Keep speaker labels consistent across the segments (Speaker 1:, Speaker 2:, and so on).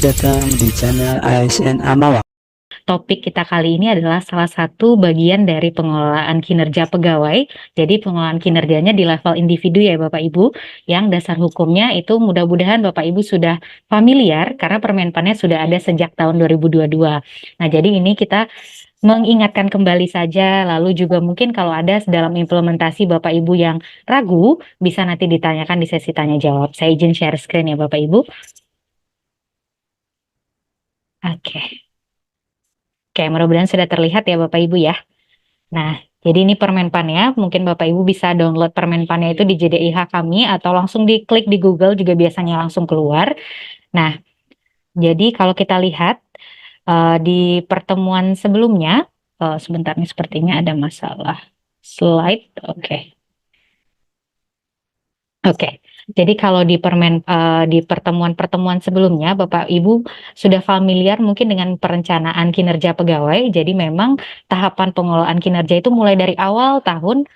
Speaker 1: datang di channel ASN Amawa.
Speaker 2: Topik kita kali ini adalah salah satu bagian dari pengelolaan kinerja pegawai. Jadi pengelolaan kinerjanya di level individu ya Bapak Ibu, yang dasar hukumnya itu mudah-mudahan Bapak Ibu sudah familiar karena Permenpannya sudah ada sejak tahun 2022. Nah, jadi ini kita mengingatkan kembali saja, lalu juga mungkin kalau ada dalam implementasi Bapak Ibu yang ragu, bisa nanti ditanyakan di sesi tanya jawab. Saya izin share screen ya Bapak Ibu. Oke. Oke, mudah-mudahan sudah terlihat ya Bapak Ibu ya. Nah, jadi ini Permenpannya, mungkin Bapak Ibu bisa download Permenpannya itu di JDIH kami atau langsung diklik di Google juga biasanya langsung keluar. Nah, jadi kalau kita lihat di pertemuan sebelumnya, sebentar nih sepertinya ada masalah slide. Oke. Oke, jadi kalau di pertemuan-pertemuan sebelumnya, Bapak Ibu sudah familiar mungkin dengan perencanaan kinerja pegawai. Jadi memang tahapan pengelolaan kinerja itu mulai dari awal tahun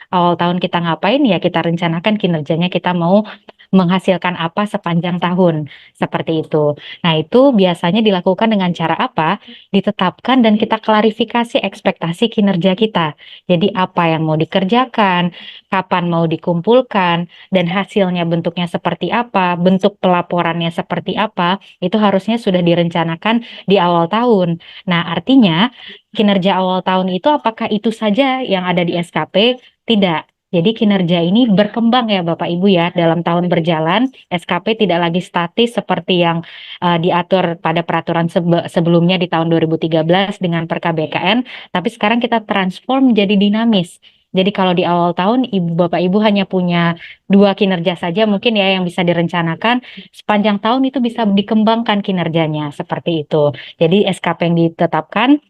Speaker 2: kita ngapain ya kita rencanakan kinerjanya kita mau menghasilkan apa sepanjang tahun, seperti itu. Nah, itu biasanya dilakukan dengan cara apa? Ditetapkan dan kita klarifikasi ekspektasi kinerja kita. Jadi apa yang mau dikerjakan, kapan mau dikumpulkan, dan hasilnya bentuknya seperti apa, bentuk pelaporannya seperti apa, itu harusnya sudah direncanakan di awal tahun. Nah, artinya kinerja awal tahun itu apakah itu saja yang ada di SKP? Tidak. Jadi kinerja ini berkembang ya Bapak Ibu ya dalam tahun berjalan. SKP tidak lagi statis seperti yang diatur pada peraturan sebelumnya di tahun 2013 dengan Per-KBKN, tapi sekarang kita transform menjadi dinamis. Jadi kalau di awal tahun Bapak Ibu hanya punya 2 kinerja saja mungkin ya yang bisa direncanakan, sepanjang tahun itu bisa dikembangkan kinerjanya, seperti itu. Jadi SKP yang ditetapkan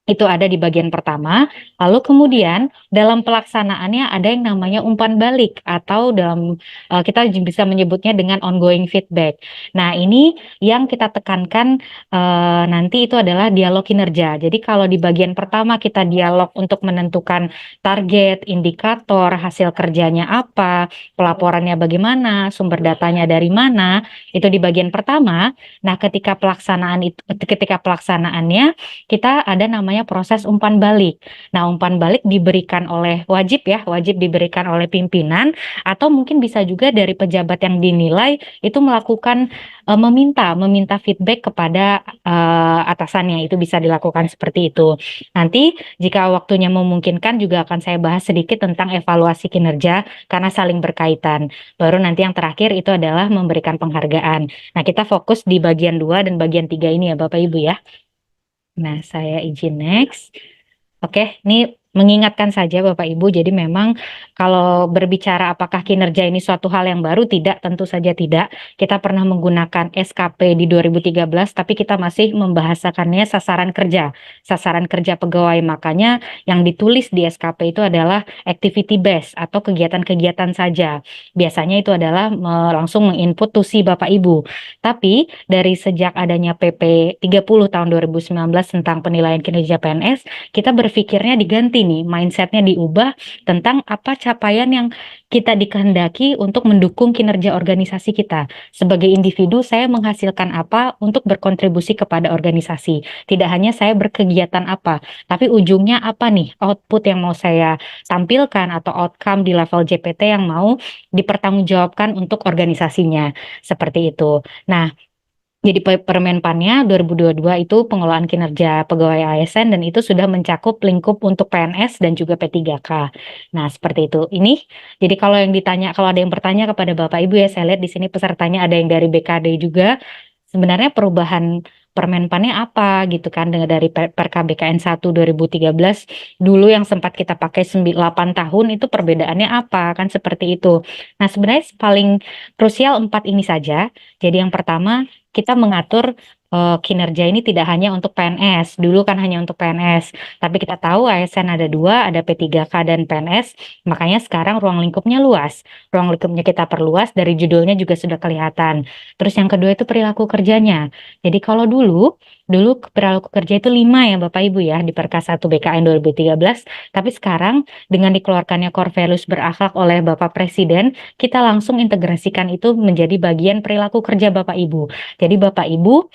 Speaker 2: itu ada di bagian pertama, lalu kemudian dalam pelaksanaannya ada yang namanya umpan balik atau kita bisa menyebutnya dengan ongoing feedback. Nah, ini yang kita tekankan nanti itu adalah dialog kinerja. Jadi kalau di bagian pertama kita dialog untuk menentukan target, indikator, hasil kerjanya apa, pelaporannya bagaimana, sumber datanya dari mana, itu di bagian pertama. Nah, ketika pelaksanaannya kita ada namanya proses umpan balik. Nah, umpan balik diberikan oleh wajib diberikan oleh pimpinan atau mungkin bisa juga dari pejabat yang dinilai itu melakukan meminta feedback kepada atasannya, itu bisa dilakukan seperti itu. Nanti jika waktunya memungkinkan juga akan saya bahas sedikit tentang evaluasi kinerja karena saling berkaitan. Baru nanti yang terakhir itu adalah memberikan penghargaan. Nah, kita fokus di bagian 2 dan bagian 3 ini ya Bapak Ibu ya. Nah, saya izin next. Oke, ini mengingatkan saja Bapak Ibu, jadi memang kalau berbicara apakah kinerja ini suatu hal yang baru, tidak, tentu saja tidak. Kita pernah menggunakan SKP di 2013, tapi kita masih membahasakannya sasaran kerja pegawai. Makanya yang ditulis di SKP itu adalah activity based atau kegiatan-kegiatan saja. Biasanya itu adalah langsung menginput tusi Bapak Ibu. Tapi dari sejak adanya PP 30 tahun 2019 tentang penilaian kinerja PNS, kita berpikirnya diganti nih, mindsetnya diubah tentang apa capaian yang kita dikehendaki untuk mendukung kinerja organisasi kita. Sebagai individu, saya menghasilkan apa untuk berkontribusi kepada organisasi. Tidak hanya saya berkegiatan apa, tapi ujungnya apa nih, output yang mau saya tampilkan atau outcome di level JPT yang mau dipertanggungjawabkan untuk organisasinya. Seperti itu. Nah, jadi Permenpannya 2022 itu pengelolaan kinerja pegawai ASN dan itu sudah mencakup lingkup untuk PNS dan juga P3K. Nah, seperti itu. Jadi kalau ada yang bertanya kepada Bapak Ibu ya, saya lihat di sini pesertanya ada yang dari BKD juga. Sebenarnya perubahan Permenpannya apa gitu kan dari Per-KBKN 1 2013 dulu yang sempat kita pakai 8 tahun itu perbedaannya apa kan seperti itu. Nah, sebenarnya paling krusial 4 ini saja. Jadi yang pertama kita mengatur kinerja ini tidak hanya untuk PNS. Dulu kan hanya untuk PNS, tapi kita tahu ASN ada 2, ada P3K dan PNS, makanya sekarang ruang lingkupnya luas. Ruang lingkupnya kita perluas, dari judulnya juga sudah kelihatan. Terus yang kedua itu perilaku kerjanya. Jadi kalau dulu perilaku kerja itu 5 ya Bapak Ibu ya di Perka 1 BKN 2013, tapi sekarang dengan dikeluarkannya core values berakhlak oleh Bapak Presiden, kita langsung integrasikan itu menjadi bagian perilaku kerja Bapak Ibu. Jadi Bapak Ibu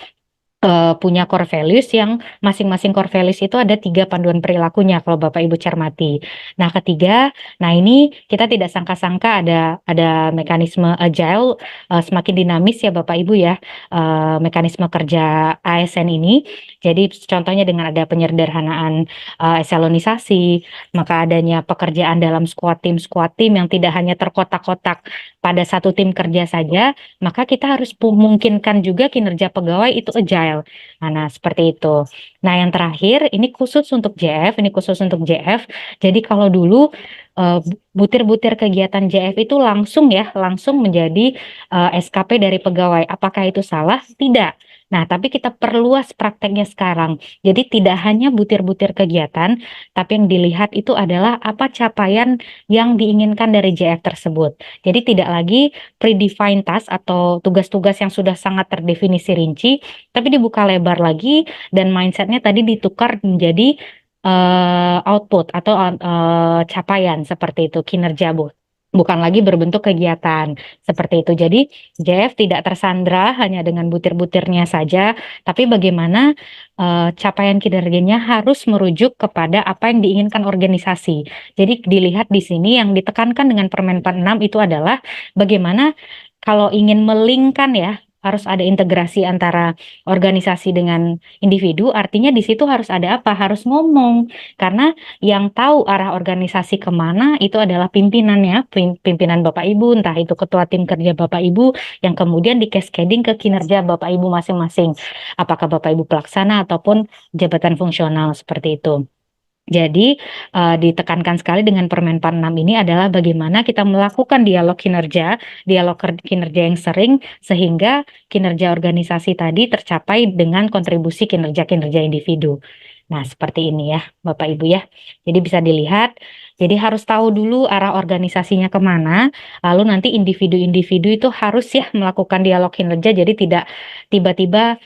Speaker 2: punya core values yang masing-masing core values itu ada 3 panduan perilakunya kalau Bapak Ibu cermati. Nah ketiga, nah ini kita tidak sangka-sangka ada mekanisme agile, semakin dinamis ya Bapak Ibu ya, mekanisme kerja ASN ini. Jadi contohnya dengan ada penyederhanaan, eselonisasi, maka adanya pekerjaan dalam squad team yang tidak hanya terkotak-kotak pada satu tim kerja saja, maka kita harus memungkinkan juga kinerja pegawai itu agile. Nah, seperti itu. Nah, yang terakhir ini khusus untuk JF, ini khusus untuk JF. Jadi kalau dulu butir-butir kegiatan JF itu langsung ya, langsung menjadi SKP dari pegawai. Apakah itu salah? Tidak. Nah, tapi kita perluas prakteknya sekarang. Jadi tidak hanya butir-butir kegiatan, tapi yang dilihat itu adalah apa capaian yang diinginkan dari JF tersebut. Jadi tidak lagi predefined task atau tugas-tugas yang sudah sangat terdefinisi rinci, tapi dibuka lebar lagi dan mindsetnya tadi ditukar menjadi output atau capaian seperti itu, kinerja bukan lagi berbentuk kegiatan seperti itu. Jadi JF tidak tersandra hanya dengan butir-butirnya saja, tapi bagaimana capaian kinerjanya harus merujuk kepada apa yang diinginkan organisasi. Jadi dilihat di sini yang ditekankan dengan Permen 46 itu adalah bagaimana kalau ingin melingkan ya, harus ada integrasi antara organisasi dengan individu, artinya di situ harus ada apa? Harus ngomong. Karena yang tahu arah organisasi kemana itu adalah pimpinannya, pimpinan Bapak Ibu, entah itu ketua tim kerja Bapak Ibu, yang kemudian di-cascading ke kinerja Bapak Ibu masing-masing. Apakah Bapak Ibu pelaksana ataupun jabatan fungsional seperti itu. Jadi, ditekankan sekali dengan Permen 46 ini adalah bagaimana kita melakukan dialog kinerja yang sering, sehingga kinerja organisasi tadi tercapai dengan kontribusi kinerja-kinerja individu. Nah, seperti ini ya, Bapak Ibu ya. Jadi bisa dilihat, jadi harus tahu dulu arah organisasinya kemana, lalu nanti individu-individu itu harus ya melakukan dialog kinerja, jadi tidak tiba-tiba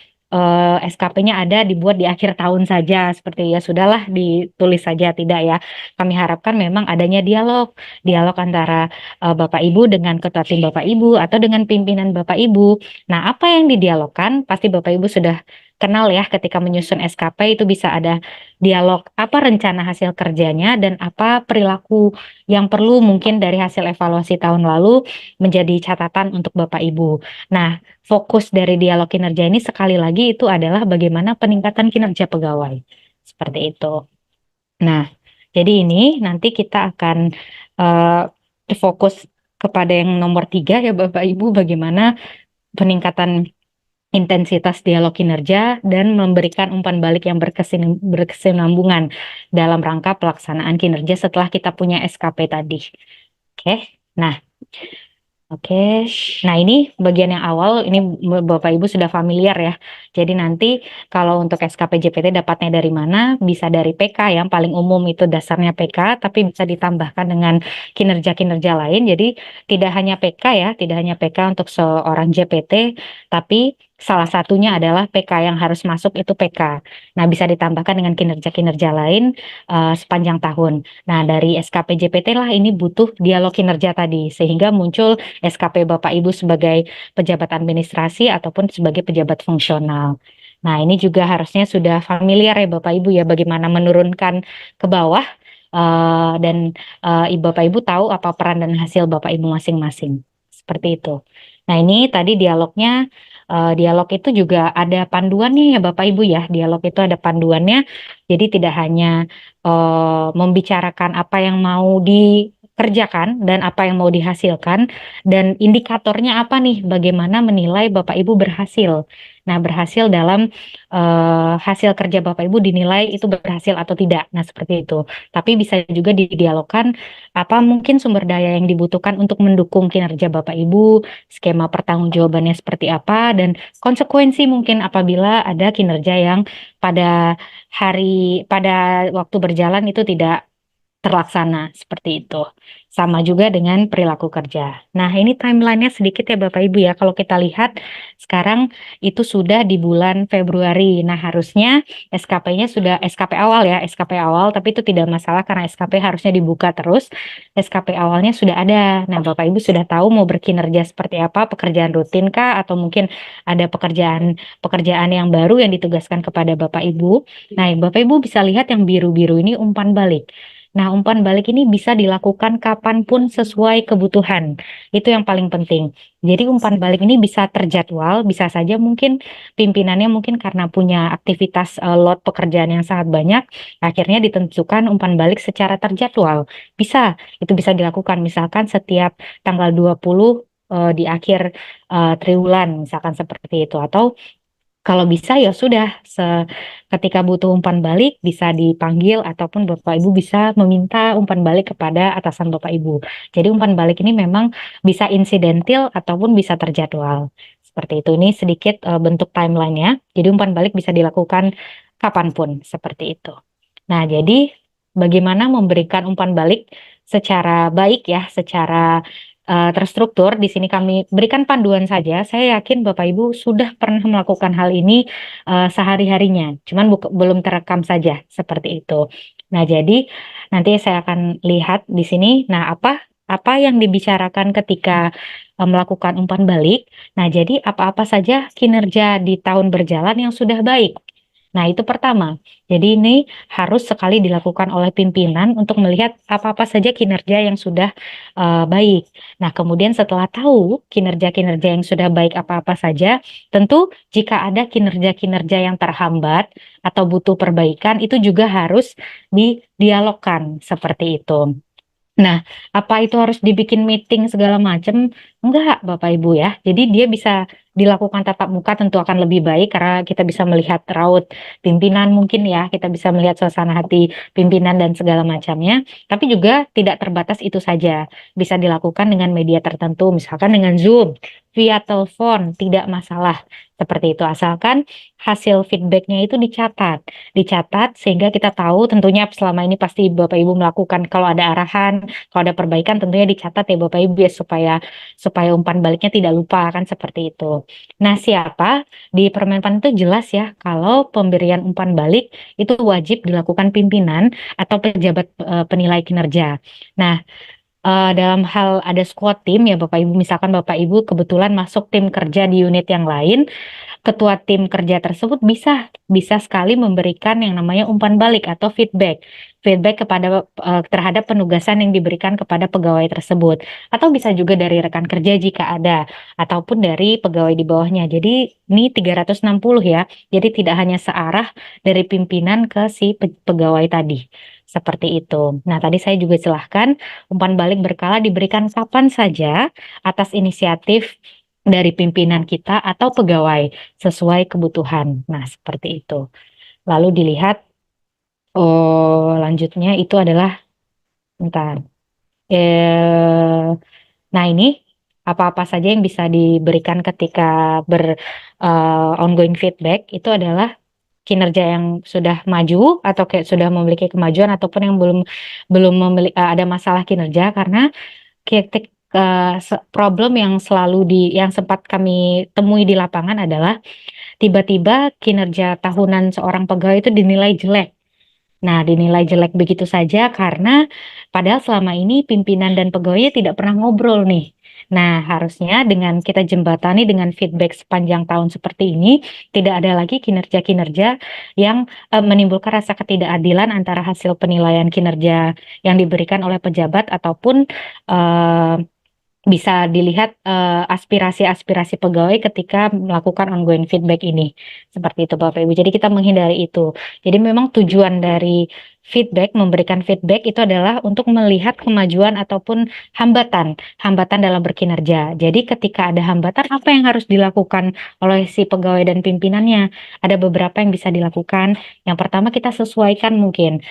Speaker 2: SKP-nya ada dibuat di akhir tahun saja seperti ya sudahlah ditulis saja, tidak ya. Kami harapkan memang adanya dialog antara Bapak Ibu dengan ketua tim Bapak Ibu atau dengan pimpinan Bapak Ibu. Nah, apa yang didialogkan pasti Bapak Ibu sudah kenal ya, ketika menyusun SKP itu bisa ada dialog apa rencana hasil kerjanya dan apa perilaku yang perlu mungkin dari hasil evaluasi tahun lalu menjadi catatan untuk Bapak Ibu. Nah, fokus dari dialog kinerja ini sekali lagi itu adalah bagaimana peningkatan kinerja pegawai. Seperti itu. Nah, jadi ini nanti kita akan fokus kepada yang nomor 3 ya Bapak Ibu, bagaimana peningkatan intensitas dialog kinerja dan memberikan umpan balik yang berkesinambungan dalam rangka pelaksanaan kinerja setelah kita punya SKP tadi. Oke, nah Oke, nah ini bagian yang awal, ini Bapak Ibu sudah familiar ya. Jadi nanti kalau untuk SKP JPT dapatnya dari mana? Bisa dari PK yang paling umum itu dasarnya PK, tapi bisa ditambahkan dengan kinerja-kinerja lain. Jadi tidak hanya PK ya, tidak hanya PK untuk seorang JPT, tapi salah satunya adalah PK yang harus masuk itu PK. Nah, bisa ditambahkan dengan kinerja-kinerja lain sepanjang tahun. Nah, dari SKP JPT lah ini butuh dialog kinerja tadi, sehingga muncul SKP Bapak Ibu sebagai pejabat administrasi ataupun sebagai pejabat fungsional. Nah, ini juga harusnya sudah familiar ya Bapak Ibu ya, bagaimana menurunkan ke bawah dan Bapak Ibu tahu apa peran dan hasil Bapak Ibu masing-masing. Seperti itu. Nah, ini tadi dialognya, dialog itu juga ada panduannya ya Bapak Ibu ya, dialog itu ada panduannya, jadi tidak hanya membicarakan apa yang mau dikerjakan dan apa yang mau dihasilkan, dan indikatornya apa nih, bagaimana menilai Bapak Ibu berhasil. Nah, berhasil dalam hasil kerja Bapak Ibu dinilai itu berhasil atau tidak. Nah, seperti itu. Tapi bisa juga didialogkan apa mungkin sumber daya yang dibutuhkan untuk mendukung kinerja Bapak Ibu, skema pertanggungjawabannya seperti apa, dan konsekuensi mungkin apabila ada kinerja yang pada waktu berjalan itu tidak terlaksana seperti itu. Sama juga dengan perilaku kerja. Nah, ini timeline-nya sedikit ya Bapak Ibu ya. Kalau kita lihat sekarang itu sudah di bulan Februari. Nah, harusnya SKP-nya sudah SKP awal ya, SKP awal, tapi itu tidak masalah karena SKP harusnya dibuka terus. SKP awalnya sudah ada. Nah, Bapak Ibu sudah tahu mau berkinerja seperti apa, pekerjaan rutin kah atau mungkin ada pekerjaan yang baru yang ditugaskan kepada Bapak Ibu. Nah, Bapak Ibu bisa lihat yang biru-biru ini umpan balik. Nah, umpan balik ini bisa dilakukan kapanpun sesuai kebutuhan. Itu yang paling penting. Jadi umpan balik ini bisa terjadwal, bisa saja mungkin pimpinannya mungkin karena punya aktivitas load pekerjaan yang sangat banyak, akhirnya ditentukan umpan balik secara terjadwal. Bisa, itu bisa dilakukan misalkan setiap tanggal 20 di akhir triwulan, misalkan seperti itu. Atau kalau bisa ya sudah, ketika butuh umpan balik bisa dipanggil ataupun Bapak Ibu bisa meminta umpan balik kepada atasan Bapak Ibu. Jadi umpan balik ini memang bisa insidentil ataupun bisa terjadwal. Seperti itu. Ini sedikit bentuk timeline-nya. Jadi umpan balik bisa dilakukan kapanpun seperti itu. Nah, jadi bagaimana memberikan umpan balik secara baik ya, secara terstruktur. Di sini kami berikan panduan saja. Saya yakin Bapak Ibu sudah pernah melakukan hal ini sehari-harinya, cuman belum terekam saja seperti itu. Nah, jadi nanti saya akan lihat di sini. Nah, apa yang dibicarakan ketika melakukan umpan balik. Nah, jadi apa-apa saja kinerja di tahun berjalan yang sudah baik. Nah, itu pertama. Jadi ini harus sekali dilakukan oleh pimpinan untuk melihat apa-apa saja kinerja yang sudah baik. Nah, kemudian setelah tahu kinerja-kinerja yang sudah baik apa-apa saja, tentu jika ada kinerja-kinerja yang terhambat atau butuh perbaikan, itu juga harus didialogkan seperti itu. Nah, apa itu harus dibikin meeting segala macam? Enggak, Bapak Ibu ya. Jadi dia bisa dilakukan tatap muka tentu akan lebih baik karena kita bisa melihat raut pimpinan mungkin ya, kita bisa melihat suasana hati pimpinan dan segala macamnya. Tapi juga tidak terbatas itu saja. Bisa dilakukan dengan media tertentu, misalkan dengan Zoom, via telepon, tidak masalah. Seperti itu, asalkan hasil feedbacknya itu dicatat sehingga kita tahu tentunya selama ini pasti Bapak Ibu melakukan kalau ada arahan, kalau ada perbaikan tentunya dicatat ya Bapak Ibu ya supaya supaya umpan baliknya tidak lupa kan seperti itu. Nah, siapa di Permenpan itu jelas ya kalau pemberian umpan balik itu wajib dilakukan pimpinan atau pejabat penilai kinerja. Nah, dalam hal ada squad tim ya Bapak Ibu, misalkan Bapak Ibu kebetulan masuk tim kerja di unit yang lain, ketua tim kerja tersebut bisa bisa sekali memberikan yang namanya umpan balik atau feedback kepada terhadap penugasan yang diberikan kepada pegawai tersebut atau bisa juga dari rekan kerja jika ada ataupun dari pegawai di bawahnya. Jadi ini 360 ya. Jadi tidak hanya searah dari pimpinan ke si pegawai tadi. Seperti itu. Nah, tadi saya juga silahkan umpan balik berkala diberikan kapan saja atas inisiatif dari pimpinan kita atau pegawai sesuai kebutuhan. Nah, seperti itu. Lalu dilihat, oh, lanjutnya itu adalah, bentar. Nah, ini apa-apa saja yang bisa diberikan ketika ongoing feedback itu adalah kinerja yang sudah maju atau kayak sudah memiliki kemajuan ataupun yang belum belum memiliki ada masalah kinerja karena problem yang selalu yang sempat kami temui di lapangan adalah tiba-tiba kinerja tahunan seorang pegawai itu dinilai jelek. Nah, dinilai jelek begitu saja karena padahal selama ini pimpinan dan pegawainya tidak pernah ngobrol nih. Nah, harusnya dengan kita jembatani dengan feedback sepanjang tahun seperti ini, tidak ada lagi kinerja-kinerja yang menimbulkan rasa ketidakadilan antara hasil penilaian kinerja yang diberikan oleh pejabat ataupun eh, bisa dilihat aspirasi-aspirasi pegawai ketika melakukan ongoing feedback ini. Seperti itu Bapak Ibu. Jadi kita menghindari itu. Jadi memang tujuan dari memberikan feedback itu adalah untuk melihat kemajuan ataupun hambatan dalam berkinerja. Jadi ketika ada hambatan, apa yang harus dilakukan oleh si pegawai dan pimpinannya? Ada beberapa yang bisa dilakukan. Yang pertama kita sesuaikan mungkin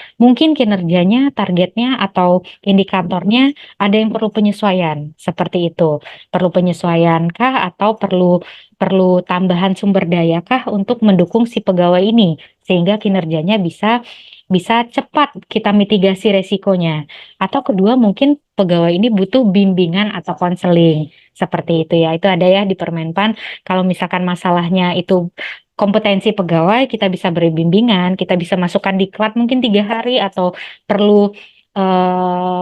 Speaker 2: kinerjanya, targetnya atau indikatornya ada yang perlu penyesuaian seperti itu. Perlu penyesuaian kah atau perlu perlu tambahan sumber daya kah untuk mendukung si pegawai ini sehingga kinerjanya bisa bisa cepat kita mitigasi resikonya. Atau kedua mungkin pegawai ini butuh bimbingan atau konseling, seperti itu ya. Itu ada ya di Permenpan, kalau misalkan masalahnya itu kompetensi pegawai, kita bisa beri bimbingan, kita bisa masukkan diklat mungkin 3 hari atau perlu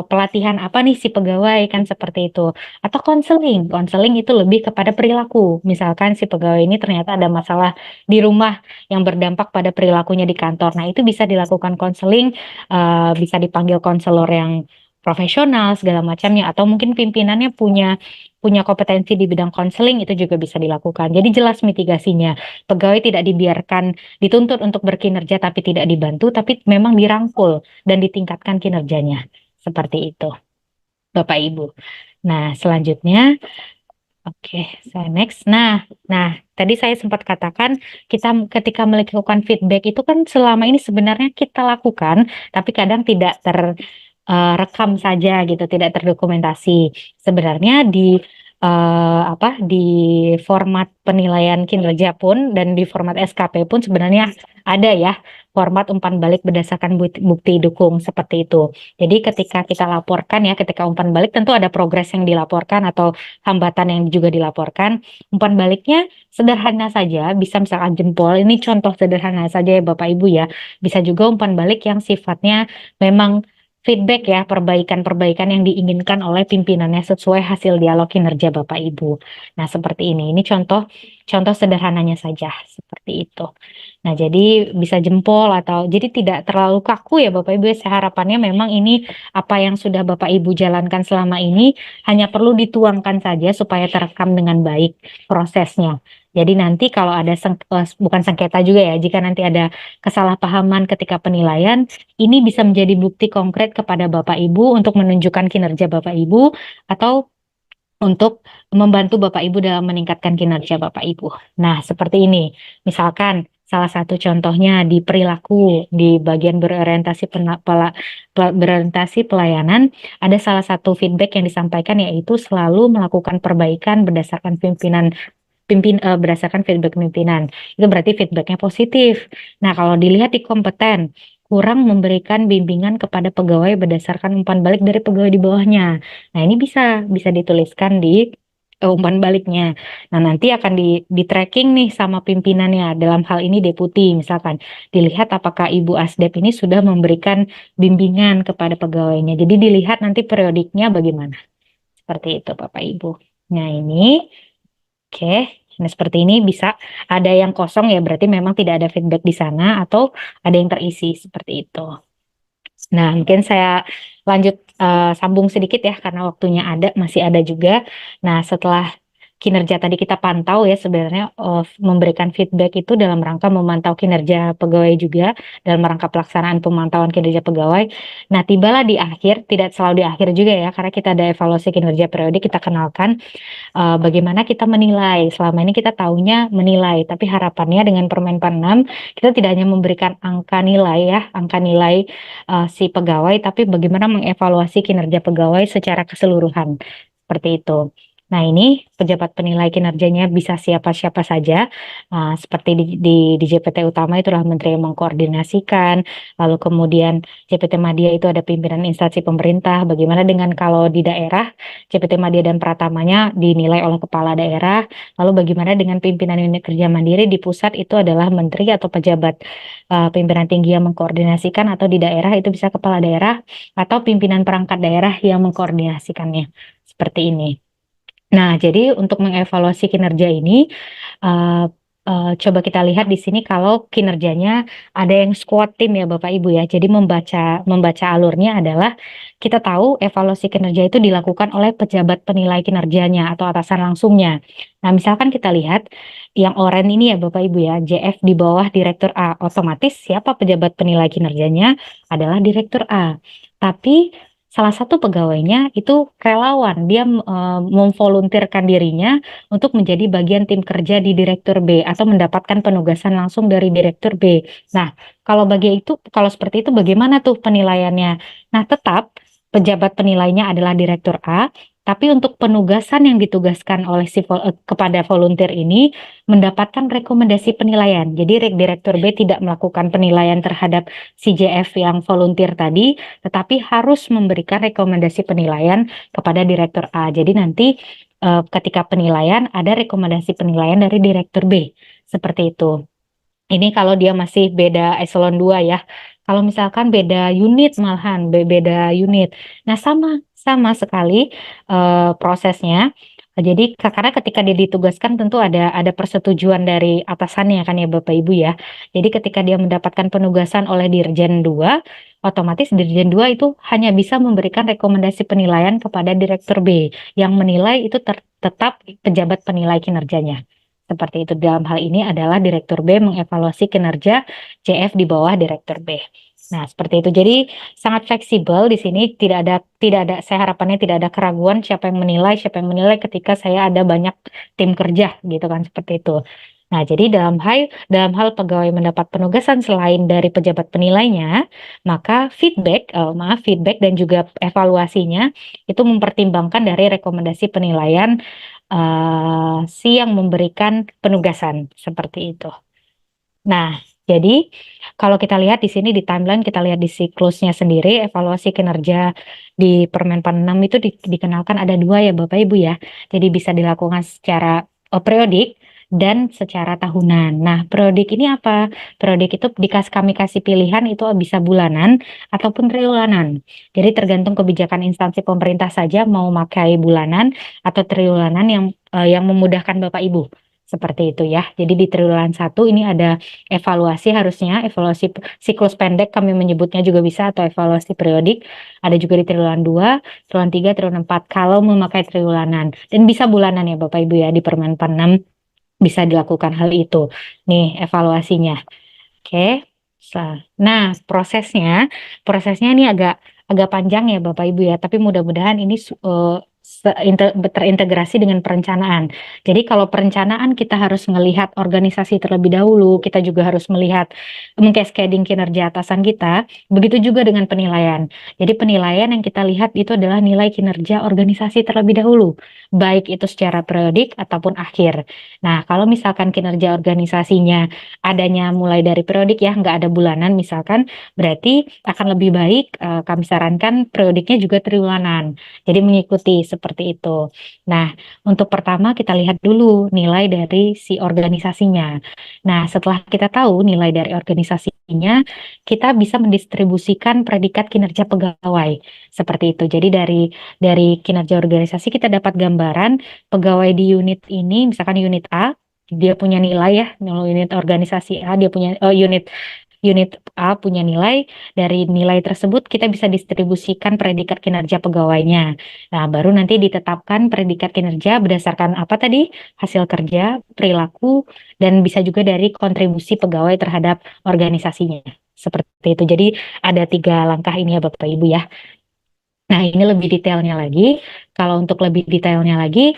Speaker 2: pelatihan apa nih si pegawai, kan seperti itu. Atau konseling, konseling itu lebih kepada perilaku. Misalkan si pegawai ini ternyata ada masalah di rumah yang berdampak pada perilakunya di kantor. Nah, itu bisa dilakukan konseling, bisa dipanggil konselor yang profesional segala macamnya, atau mungkin pimpinannya punya punya kompetensi di bidang konseling, itu juga bisa dilakukan. Jadi jelas mitigasinya. Pegawai tidak dibiarkan dituntut untuk berkinerja tapi tidak dibantu, tapi memang dirangkul dan ditingkatkan kinerjanya. Seperti itu, Bapak Ibu. Nah, selanjutnya, oke, saya next. Nah, tadi saya sempat katakan kita ketika melakukan feedback itu kan selama ini sebenarnya kita lakukan, tapi kadang tidak rekam saja gitu, tidak terdokumentasi. Sebenarnya di format penilaian kinerja pun dan di format SKP pun sebenarnya ada ya format umpan balik berdasarkan bukti dukung seperti itu. Jadi ketika kita laporkan ya, ketika umpan balik tentu ada progres yang dilaporkan atau hambatan yang juga dilaporkan. Umpan baliknya sederhana saja, bisa misalkan jempol. Ini contoh sederhana saja ya Bapak Ibu ya. Bisa juga umpan balik yang sifatnya memang feedback ya, perbaikan-perbaikan yang diinginkan oleh pimpinannya sesuai hasil dialog kinerja Bapak Ibu. Nah, seperti ini. Ini contoh sederhananya saja seperti itu. Nah, jadi bisa jempol atau jadi tidak terlalu kaku ya Bapak Ibu. Saya harapannya memang ini apa yang sudah Bapak Ibu jalankan selama ini hanya perlu dituangkan saja supaya terekam dengan baik prosesnya. Jadi nanti kalau ada bukan sengketa juga ya, jika nanti ada kesalahpahaman ketika penilaian, ini bisa menjadi bukti konkret kepada Bapak Ibu untuk menunjukkan kinerja Bapak Ibu atau untuk membantu Bapak Ibu dalam meningkatkan kinerja Bapak Ibu. Nah, seperti ini. Misalkan salah satu contohnya di perilaku di bagian berorientasi pelayanan, ada salah satu feedback yang disampaikan yaitu selalu melakukan perbaikan berdasarkan feedback pimpinan. Itu berarti feedbacknya positif. Nah, kalau dilihat di kompeten, kurang memberikan bimbingan kepada pegawai berdasarkan umpan balik dari pegawai di bawahnya. Nah, ini bisa dituliskan di umpan baliknya. Nah, nanti akan di tracking nih sama pimpinannya. Dalam hal ini deputi, misalkan dilihat apakah Ibu Asdep ini sudah memberikan bimbingan kepada pegawainya. Jadi dilihat nanti periodiknya bagaimana. Seperti itu, Bapak Ibu. Nah, ini oke. Nah, seperti ini bisa ada yang kosong ya, berarti memang tidak ada feedback di sana atau ada yang terisi seperti itu. Nah, mungkin saya lanjut sambung sedikit ya karena waktunya masih ada juga. Nah, setelah kinerja tadi kita pantau ya sebenarnya memberikan feedback itu dalam rangka memantau kinerja pegawai juga dalam rangka pelaksanaan pemantauan kinerja pegawai. Nah, tibalah di akhir, tidak selalu di akhir juga ya karena kita ada evaluasi kinerja periodik, kita kenalkan bagaimana kita menilai. Selama ini kita taunya menilai, tapi harapannya dengan Permenpan 6 kita tidak hanya memberikan angka nilai ya, angka nilai si pegawai, tapi bagaimana mengevaluasi kinerja pegawai secara keseluruhan. Seperti itu. Nah, ini pejabat penilai kinerjanya bisa siapa-siapa saja, seperti di JPT utama itulah menteri yang mengkoordinasikan, lalu kemudian JPT Madya itu ada pimpinan instansi pemerintah. Bagaimana dengan kalau di daerah, JPT Madya dan Pratamanya dinilai oleh kepala daerah, lalu bagaimana dengan pimpinan unit kerja mandiri di pusat itu adalah menteri atau pejabat pimpinan tinggi yang mengkoordinasikan, atau di daerah itu bisa kepala daerah atau pimpinan perangkat daerah yang mengkoordinasikannya. Seperti ini. Nah, jadi untuk mengevaluasi kinerja ini, uh, coba kita lihat di sini kalau kinerjanya ada yang squad tim ya Bapak Ibu ya. Jadi membaca alurnya adalah kita tahu evaluasi kinerja itu dilakukan oleh pejabat penilai kinerjanya atau atasan langsungnya. Nah, misalkan kita lihat yang oranye ini ya Bapak Ibu ya, JF di bawah Direktur A. Otomatis siapa pejabat penilai kinerjanya adalah Direktur A. Tapi salah satu pegawainya itu relawan, dia memvolunteerkan dirinya untuk menjadi bagian tim kerja di Direktur B atau mendapatkan penugasan langsung dari Direktur B. Nah, kalau seperti itu bagaimana tuh penilaiannya? Nah, tetap pejabat penilainya adalah Direktur A, Tapi untuk penugasan yang ditugaskan oleh kepada volunteer ini mendapatkan rekomendasi penilaian. Jadi Direktur B tidak melakukan penilaian terhadap si JF yang volunteer tadi, tetapi harus memberikan rekomendasi penilaian kepada Direktur A. Jadi nanti ketika penilaian ada rekomendasi penilaian dari Direktur B. Seperti itu. Ini kalau dia masih beda eselon 2 ya. Kalau misalkan beda unit malahan, beda unit. Nah, sama sekali prosesnya. Jadi karena ketika dia ditugaskan tentu ada persetujuan dari atasannya kan ya Bapak Ibu ya. Jadi ketika dia mendapatkan penugasan oleh Dirjen 2, otomatis Dirjen 2 itu hanya bisa memberikan rekomendasi penilaian kepada Direktur B yang menilai itu tetap pejabat penilai kinerjanya. Seperti itu, dalam hal ini adalah Direktur B mengevaluasi kinerja JF di bawah Direktur B. Nah, seperti itu. Jadi sangat fleksibel di sini, tidak ada saya harapannya tidak ada keraguan siapa yang menilai ketika saya ada banyak tim kerja gitu kan, seperti itu. Nah, jadi dalam hal pegawai mendapat penugasan selain dari pejabat penilainya, maka feedback dan juga evaluasinya itu mempertimbangkan dari rekomendasi penilaian si yang memberikan penugasan seperti itu. Nah, jadi kalau kita lihat di sini di timeline, kita lihat di siklusnya sendiri, evaluasi kinerja di Permenpan 6 itu dikenalkan ada 2 ya Bapak Ibu ya. Jadi bisa dilakukan secara periodik dan secara tahunan. Nah, periodik ini apa? Periodik itu kami kasih pilihan itu bisa bulanan ataupun triwulanan. Jadi tergantung kebijakan instansi pemerintah saja mau pakai bulanan atau triwulanan yang memudahkan Bapak Ibu. Seperti itu ya. Jadi di triwulan 1 ini ada evaluasi siklus pendek kami menyebutnya juga bisa, atau evaluasi periodik. Ada juga di triwulan 2, triwulan 3, triwulan 4 kalau memakai triwulanan. Dan bisa bulanan ya Bapak Ibu ya, di Permenpan 6 bisa dilakukan hal itu. Nih evaluasinya. Oke. Nah, prosesnya ini agak panjang ya Bapak Ibu ya, tapi mudah-mudahan ini terintegrasi dengan perencanaan. Jadi kalau perencanaan kita harus melihat organisasi terlebih dahulu, kita juga harus melihat mengcascading kinerja atasan kita, begitu juga dengan penilaian. Jadi penilaian yang kita lihat itu adalah nilai kinerja organisasi terlebih dahulu, baik itu secara periodik ataupun akhir. Nah, kalau misalkan kinerja organisasinya adanya mulai dari periodik ya, nggak ada bulanan misalkan, berarti akan lebih baik kami sarankan periodiknya juga triwulanan. Jadi mengikuti seperti itu. Nah, untuk pertama kita lihat dulu nilai dari si organisasinya. Nah, setelah kita tahu nilai dari organisasinya, kita bisa mendistribusikan predikat kinerja pegawai. Seperti itu. Jadi dari kinerja organisasi kita dapat gambaran pegawai di unit ini, misalkan unit A, dia punya nilai ya, unit organisasi A dia punya unit A punya nilai, dari nilai tersebut kita bisa distribusikan predikat kinerja pegawainya. Nah, baru nanti ditetapkan predikat kinerja berdasarkan apa tadi? Hasil kerja, perilaku, dan bisa juga dari kontribusi pegawai terhadap organisasinya. Seperti itu. Jadi ada 3 langkah ini ya Bapak Ibu ya. Nah, ini lebih detailnya lagi. Kalau untuk lebih detailnya lagi,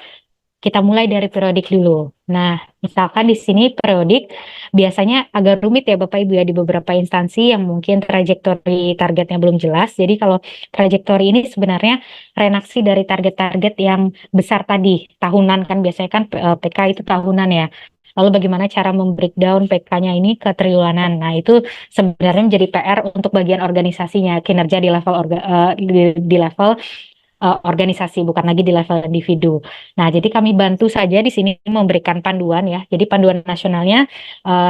Speaker 2: kita mulai dari periodik dulu. Nah, misalkan di sini periodik biasanya agak rumit ya Bapak Ibu ya di beberapa instansi yang mungkin trajektori targetnya belum jelas. Jadi kalau trajektori ini sebenarnya reaksi dari target-target yang besar tadi, tahunan kan biasanya kan PK itu tahunan ya. Lalu bagaimana cara membreakdown PK-nya ini ke triwulanan. Nah, itu sebenarnya menjadi PR untuk bagian organisasinya, kinerja di level di level organisasi, bukan lagi di level individu. Nah, jadi kami bantu saja di sini memberikan panduan ya. Jadi panduan nasionalnya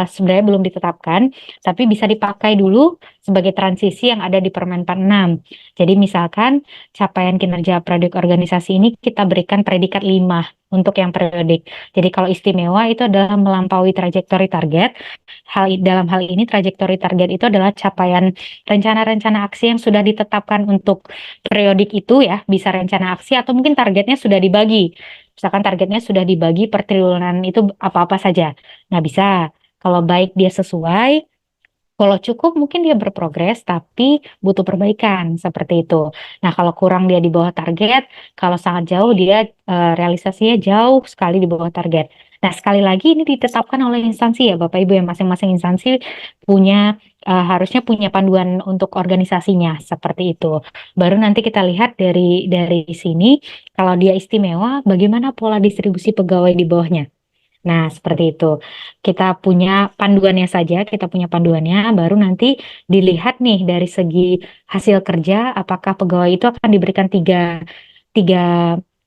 Speaker 2: sebenarnya belum ditetapkan, tapi bisa dipakai dulu sebagai transisi yang ada di Permenpan 6. Jadi misalkan capaian kinerja produk organisasi ini kita berikan predikat 5 untuk yang periodik. Jadi kalau istimewa itu adalah melampaui trajektori target. Dalam hal ini trajektori target itu adalah capaian rencana-rencana aksi yang sudah ditetapkan untuk periodik itu ya, bisa rencana aksi atau mungkin targetnya sudah dibagi. Misalkan targetnya sudah dibagi per triwulan itu apa-apa saja. Nah, bisa kalau baik dia sesuai, kalau cukup mungkin dia berprogres tapi butuh perbaikan seperti itu. Nah, kalau kurang dia di bawah target, kalau sangat jauh dia realisasinya jauh sekali di bawah target. Nah, sekali lagi ini ditetapkan oleh instansi ya Bapak Ibu, yang masing-masing instansi punya harusnya punya panduan untuk organisasinya seperti itu. Baru nanti kita lihat dari sini kalau dia istimewa, bagaimana pola distribusi pegawai di bawahnya. Nah, seperti itu. Kita punya panduannya saja, kita punya panduannya, baru nanti dilihat nih dari segi hasil kerja, apakah pegawai itu akan diberikan tiga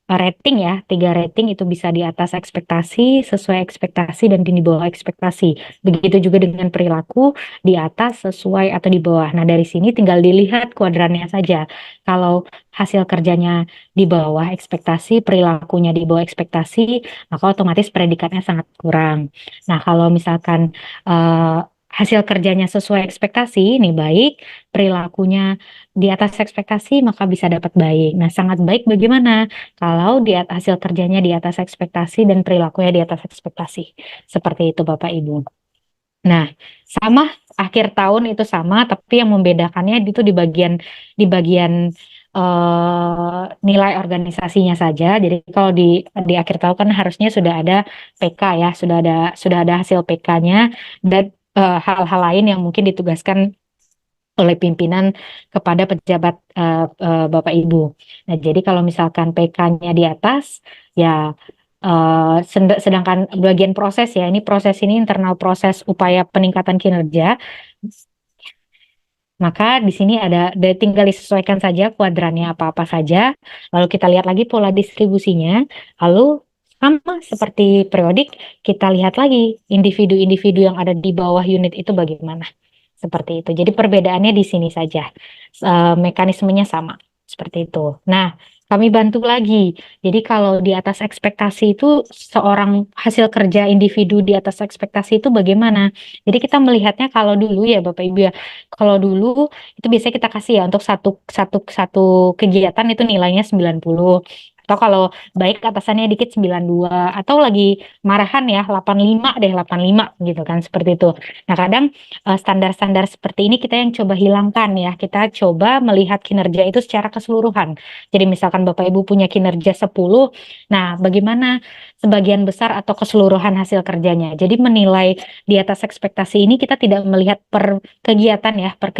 Speaker 2: rating ya, tiga rating itu bisa di atas ekspektasi, sesuai ekspektasi, dan di bawah ekspektasi. Begitu juga dengan perilaku, di atas, sesuai, atau di bawah. Nah, dari sini tinggal dilihat kuadrannya saja. Kalau hasil kerjanya di bawah ekspektasi, perilakunya di bawah ekspektasi, maka otomatis predikatnya sangat kurang. Nah, kalau misalkan hasil kerjanya sesuai ekspektasi, ini baik, perilakunya di atas ekspektasi, maka bisa dapat baik. Nah, sangat baik bagaimana? Kalau hasil kerjanya di atas ekspektasi dan perilakunya di atas ekspektasi. Seperti itu, Bapak Ibu. Nah, sama akhir tahun itu sama, tapi yang membedakannya itu di bagian nilai organisasinya saja. Jadi kalau di akhir tahun kan harusnya sudah ada PK ya, sudah ada hasil PK-nya dan hal-hal lain yang mungkin ditugaskan oleh pimpinan kepada pejabat Bapak Ibu. Nah, jadi kalau misalkan PK-nya di atas, ya sedangkan bagian proses ya, proses ini internal proses upaya peningkatan kinerja, maka di sini tinggal disesuaikan saja kuadrannya apa-apa saja. Lalu kita lihat lagi pola distribusinya. Lalu sama seperti periodik, kita lihat lagi individu-individu yang ada di bawah unit itu bagaimana. Seperti itu. Jadi perbedaannya di sini saja. Mekanismenya sama. Seperti itu. Nah, kami bantu lagi. Jadi kalau di atas ekspektasi itu seorang hasil kerja individu di atas ekspektasi itu bagaimana? Jadi kita melihatnya kalau dulu ya Bapak Ibu ya, kalau dulu itu biasanya kita kasih ya untuk satu satu satu kegiatan itu nilainya 90. Atau kalau baik atasannya dikit 92 atau lagi marahan ya 85 deh 85 gitu kan seperti itu. Nah, kadang standar-standar seperti ini kita yang coba hilangkan ya. Kita coba melihat kinerja itu secara keseluruhan. Jadi misalkan Bapak Ibu punya kinerja 10, nah bagaimana sebagian besar atau keseluruhan hasil kerjanya. Jadi menilai di atas ekspektasi ini kita tidak melihat per kegiatan ya, per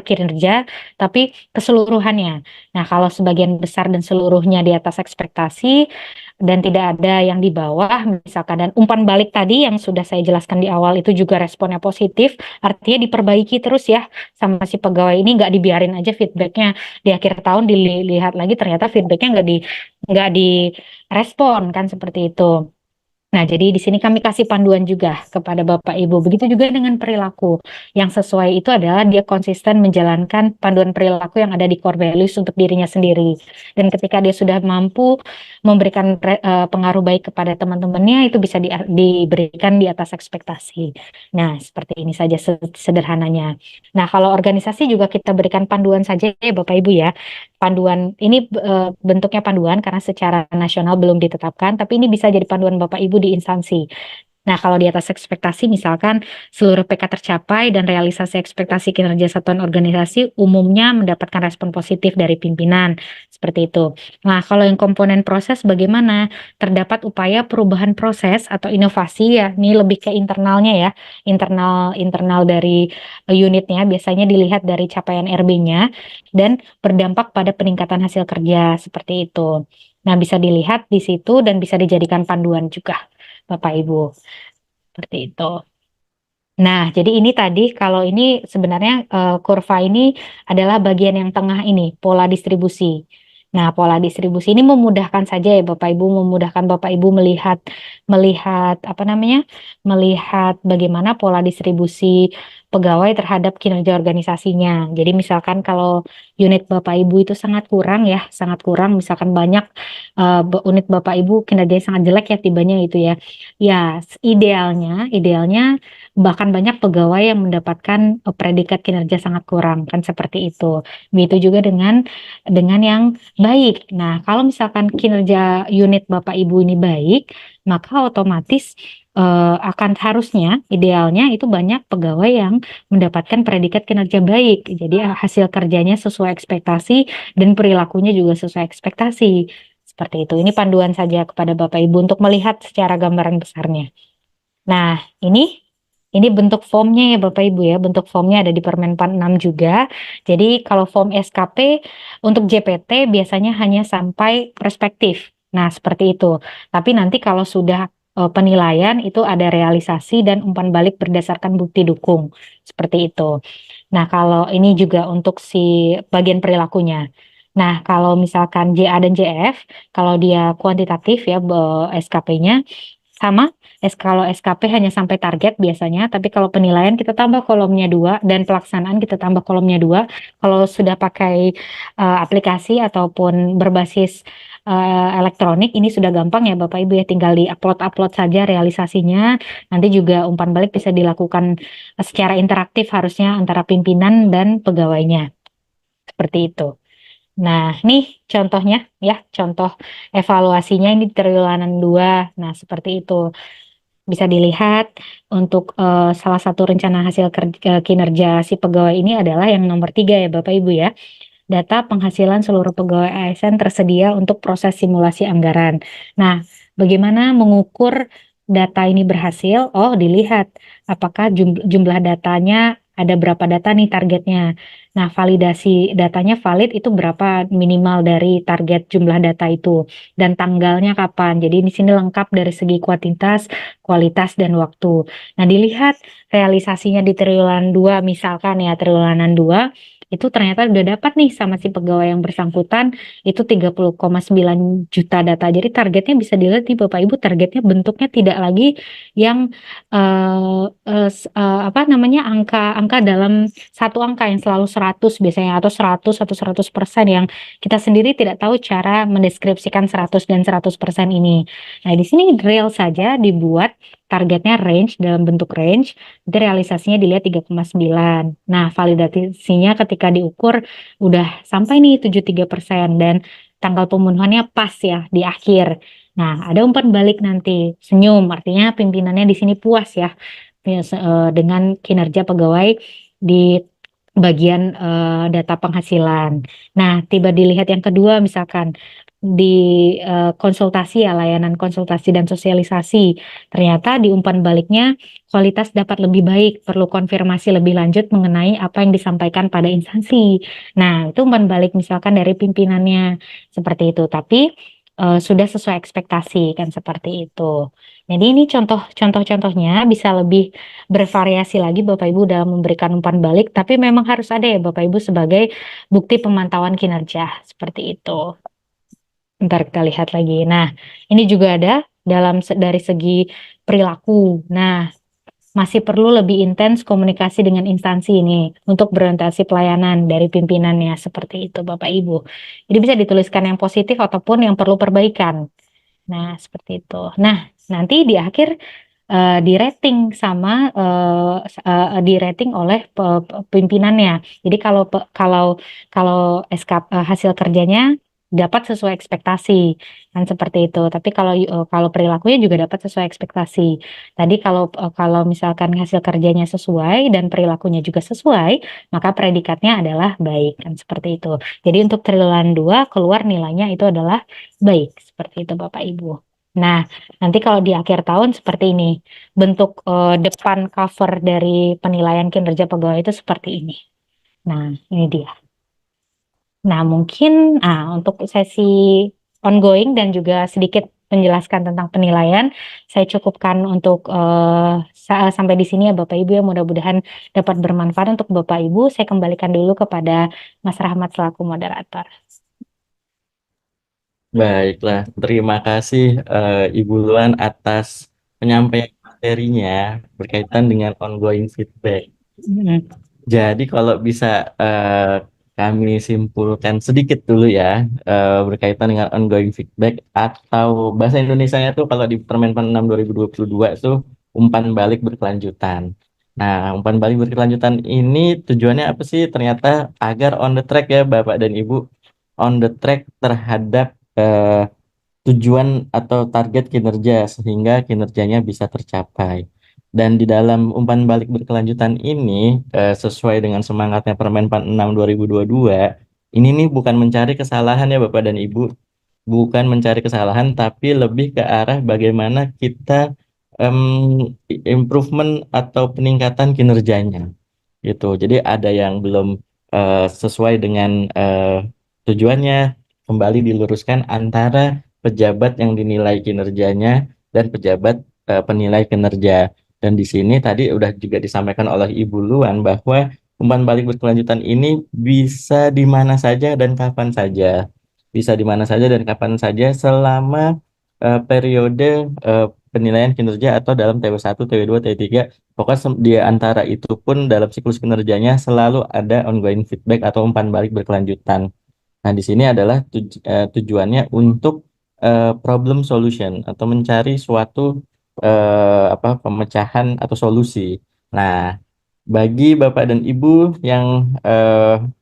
Speaker 2: kinerja, tapi keseluruhannya. Nah, kalau sebagian besar dan seluruhnya di atas ekspektasi dan tidak ada yang di bawah, misalkan dan umpan balik tadi yang sudah saya jelaskan di awal itu juga responnya positif, artinya diperbaiki terus ya sama si pegawai ini, nggak dibiarin aja feedbacknya di akhir tahun dilihat lagi ternyata feedbacknya nggak di respon kan seperti itu. Nah, jadi di sini kami kasih panduan juga kepada Bapak Ibu. Begitu juga dengan perilaku. Yang sesuai itu adalah dia konsisten menjalankan panduan perilaku yang ada di core values untuk dirinya sendiri. Dan ketika dia sudah mampu memberikan pengaruh baik kepada teman-temannya, itu bisa diberikan di atas ekspektasi. Nah, seperti ini saja sederhananya. Nah, kalau organisasi juga kita berikan panduan saja ya Bapak Ibu ya. Panduan ini bentuknya panduan karena secara nasional belum ditetapkan, tapi ini bisa jadi panduan Bapak Ibu di instansi. Nah, kalau di atas ekspektasi misalkan seluruh PK tercapai dan realisasi ekspektasi kinerja satuan organisasi umumnya mendapatkan respon positif dari pimpinan. Seperti itu. Nah, kalau yang komponen proses bagaimana? Terdapat upaya perubahan proses atau inovasi ya. Ini lebih ke internalnya ya. Internal dari unitnya biasanya dilihat dari capaian RB-nya dan berdampak pada peningkatan hasil kerja seperti itu. Nah, bisa dilihat di situ dan bisa dijadikan panduan juga, Bapak Ibu. Seperti itu. Nah, jadi ini tadi kalau ini sebenarnya kurva ini adalah bagian yang tengah ini, pola distribusi. Nah, pola distribusi ini memudahkan saja ya Bapak Ibu, memudahkan Bapak Ibu melihat melihat apa namanya? Melihat bagaimana pola distribusi pegawai terhadap kinerja organisasinya. Jadi misalkan kalau unit Bapak Ibu itu sangat kurang ya, sangat kurang misalkan banyak unit Bapak Ibu kinerjanya sangat jelek ya tibanya itu ya. Ya, idealnya bahkan banyak pegawai yang mendapatkan predikat kinerja sangat kurang kan seperti itu. Begitu juga dengan yang baik. Nah, kalau misalkan kinerja unit Bapak Ibu ini baik, maka otomatis akan harusnya idealnya itu banyak pegawai yang mendapatkan predikat kinerja baik. Jadi hasil kerjanya sesuai ekspektasi dan perilakunya juga sesuai ekspektasi. Seperti itu. Ini panduan saja kepada Bapak Ibu untuk melihat secara gambaran besarnya. Nah, ini Ini bentuk formnya ya Bapak Ibu ya, bentuk formnya ada di Permen 46 juga. Jadi kalau form SKP untuk JPT biasanya hanya sampai perspektif. Nah, seperti itu. Tapi nanti kalau sudah penilaian itu ada realisasi dan umpan balik berdasarkan bukti dukung. Seperti itu. Nah, kalau ini juga untuk si bagian perilakunya. Nah, kalau misalkan JA dan JF, kalau dia kuantitatif ya SKP-nya sama, kalau SKP hanya sampai target biasanya, tapi kalau penilaian kita tambah kolomnya 2 dan pelaksanaan kita tambah kolomnya 2. Kalau sudah pakai aplikasi ataupun berbasis elektronik, ini sudah gampang ya Bapak Ibu ya, tinggal di-upload saja realisasinya. Nanti juga umpan balik bisa dilakukan secara interaktif harusnya antara pimpinan dan pegawainya. Seperti itu. Nah, nih contohnya ya, contoh evaluasinya ini triwulan 2. Nah, seperti itu. Bisa dilihat untuk salah satu rencana hasil kinerja si pegawai ini adalah yang nomor 3 ya Bapak Ibu ya. Data penghasilan seluruh pegawai ASN tersedia untuk proses simulasi anggaran. Nah, bagaimana mengukur data ini berhasil? Oh, dilihat apakah jumlah datanya ada berapa data nih targetnya. Nah, validasi datanya valid itu berapa minimal dari target jumlah data itu dan tanggalnya kapan. Jadi di sini lengkap dari segi kuantitas, kualitas dan waktu. Nah, dilihat realisasinya di triwulan 2 misalkan ya triwulan 2 itu ternyata udah dapat nih sama si pegawai yang bersangkutan itu 30,9 juta data. Jadi targetnya bisa dilihat nih Bapak Ibu, targetnya bentuknya tidak lagi yang apa namanya angka dalam satu angka yang selalu 100 biasanya atau 100 atau 100% yang kita sendiri tidak tahu cara mendeskripsikan 100 dan 100% ini. Nah, di sini real saja dibuat targetnya range dalam bentuk range, itu realisasinya dilihat 3,9. Nah, validasinya ketika diukur udah sampai nih 73% dan tanggal pemenuhannya pas ya di akhir. Nah, ada umpan balik nanti, senyum, artinya pimpinannya di sini puas ya dengan kinerja pegawai di bagian data penghasilan. Nah, tiba dilihat yang kedua misalkan di konsultasi ya, layanan konsultasi dan sosialisasi. Ternyata di umpan baliknya kualitas dapat lebih baik, perlu konfirmasi lebih lanjut mengenai apa yang disampaikan pada instansi. Nah, itu umpan balik misalkan dari pimpinannya seperti itu, tapi sudah sesuai ekspektasi kan seperti itu. Jadi ini contoh-contohnya bisa lebih bervariasi lagi Bapak Ibu dalam memberikan umpan balik, tapi memang harus ada ya Bapak Ibu sebagai bukti pemantauan kinerja seperti itu. Ntar kita lihat lagi. Nah, ini juga ada dari segi perilaku. Nah, masih perlu lebih intens komunikasi dengan instansi ini untuk berorientasi pelayanan dari pimpinannya seperti itu Bapak Ibu. Jadi bisa dituliskan yang positif ataupun yang perlu perbaikan. Nah, seperti itu. Nah, nanti di akhir di rating sama di rating oleh pimpinannya. Jadi kalau hasil kerjanya dapat sesuai ekspektasi kan seperti itu. Tapi kalau perilakunya juga dapat sesuai ekspektasi. Tadi kalau misalkan hasil kerjanya sesuai dan perilakunya juga sesuai, maka predikatnya adalah baik kan seperti itu. Jadi untuk triwulan 2 keluar nilainya itu adalah baik seperti itu Bapak Ibu. Nah, nanti kalau di akhir tahun seperti ini, bentuk depan cover dari penilaian kinerja pegawai itu seperti ini. Nah, ini dia. Nah, mungkin untuk sesi ongoing dan juga sedikit menjelaskan tentang penilaian, saya cukupkan untuk sampai di sini ya Bapak Ibu ya, mudah-mudahan dapat bermanfaat untuk Bapak Ibu. Saya kembalikan dulu kepada Mas Rahmat selaku moderator.
Speaker 3: Baiklah, terima kasih Ibu Luan atas penyampaian materinya berkaitan dengan ongoing feedback. Jadi kalau bisa kami simpulkan sedikit dulu ya berkaitan dengan ongoing feedback atau bahasa Indonesianya tuh kalau di Permen 6 2022 itu umpan balik berkelanjutan. Nah, umpan balik berkelanjutan ini tujuannya apa sih? Ternyata agar on the track ya Bapak dan Ibu, on the track terhadap tujuan atau target kinerja sehingga kinerjanya bisa tercapai. Dan di dalam umpan balik berkelanjutan ini sesuai dengan semangatnya Permen 46 2022, ini nih bukan mencari kesalahan ya Bapak dan Ibu, bukan mencari kesalahan tapi lebih ke arah bagaimana kita improvement atau peningkatan kinerjanya gitu. Jadi ada yang belum sesuai dengan tujuannya, kembali diluruskan antara pejabat yang dinilai kinerjanya dan pejabat penilai kinerja. Dan di sini tadi udah juga disampaikan oleh Ibu Luan bahwa umpan balik berkelanjutan ini bisa di mana saja dan kapan saja. Bisa di mana saja dan kapan saja selama periode penilaian kinerja atau dalam TW1, TW2, TW3. Pokoknya di antara itu pun dalam siklus kinerjanya selalu ada ongoing feedback atau umpan balik berkelanjutan. Nah, di sini adalah tujuannya untuk problem solution atau mencari suatu pemecahan atau solusi. Nah, bagi Bapak dan Ibu yang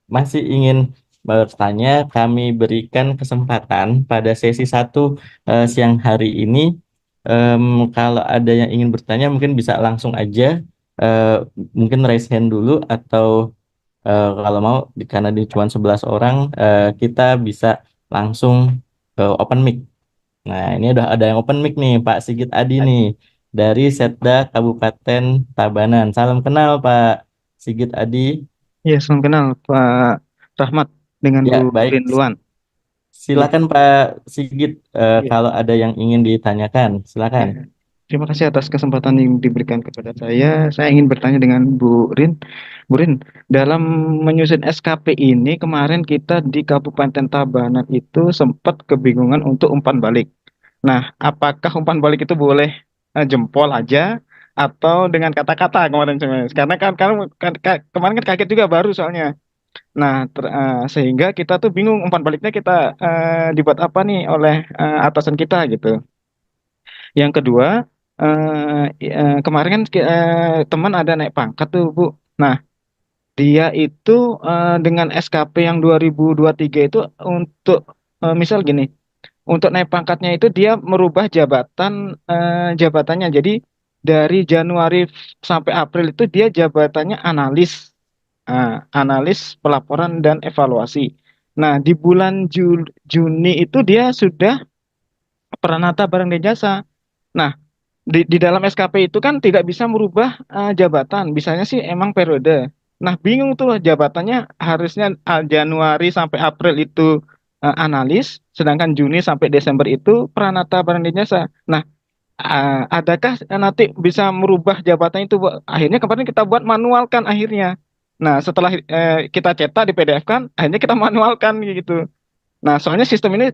Speaker 3: masih ingin bertanya, kami berikan kesempatan pada sesi 1 siang hari ini. Kalau ada yang ingin bertanya, mungkin bisa langsung aja, mungkin raise hand dulu, atau kalau mau, karena di cuma 11 orang, kita bisa langsung open mic. Nah, ini udah ada yang open mic nih, Pak Sigit Adi nih, dari Setda Kabupaten Tabanan. Salam kenal, Pak Sigit Adi.
Speaker 4: Ya, salam kenal Pak Rahmat dengan
Speaker 3: Ya,
Speaker 4: Bu
Speaker 3: baik.
Speaker 4: Rin Luan. Ya,
Speaker 3: Silakan Pak Sigit,
Speaker 4: ya,
Speaker 3: kalau ada yang ingin ditanyakan,
Speaker 4: ya.
Speaker 3: silakan.
Speaker 4: Terima kasih atas kesempatan yang diberikan kepada saya. Saya ingin bertanya dengan Bu Rin. Bu Rin, dalam menyusun SKP ini kemarin kita di Kabupaten Tabanan itu sempat kebingungan untuk umpan balik. Nah, apakah umpan balik itu boleh jempol aja atau dengan kata-kata kemarin sebenarnya? Karena kemarin kan kaget juga baru soalnya. Nah, sehingga kita tuh bingung umpan baliknya kita dibuat apa nih oleh atasan kita gitu. Yang kedua, kemarin kan teman ada naik pangkat tuh, Bu. Nah, dia itu dengan SKP yang 2023 itu untuk misal gini, untuk naik pangkatnya itu dia merubah jabatannya. Jadi dari Januari sampai April itu dia jabatannya analis pelaporan dan evaluasi. Nah, di bulan Juni itu dia sudah peranata barang dan jasa. Nah, di dalam SKP itu kan tidak bisa merubah jabatan. Bisanya sih emang periode. Nah, bingung tuh jabatannya harusnya Januari sampai April itu analis, sedangkan Juni sampai Desember itu peranata barang dan jasa. Nah, adakah nanti bisa merubah jabatan itu, Bu? Akhirnya kemarin kita buat manual kan akhirnya. Nah, setelah kita cetak di PDF kan, akhirnya kita manualkan gitu. Nah, soalnya sistem ini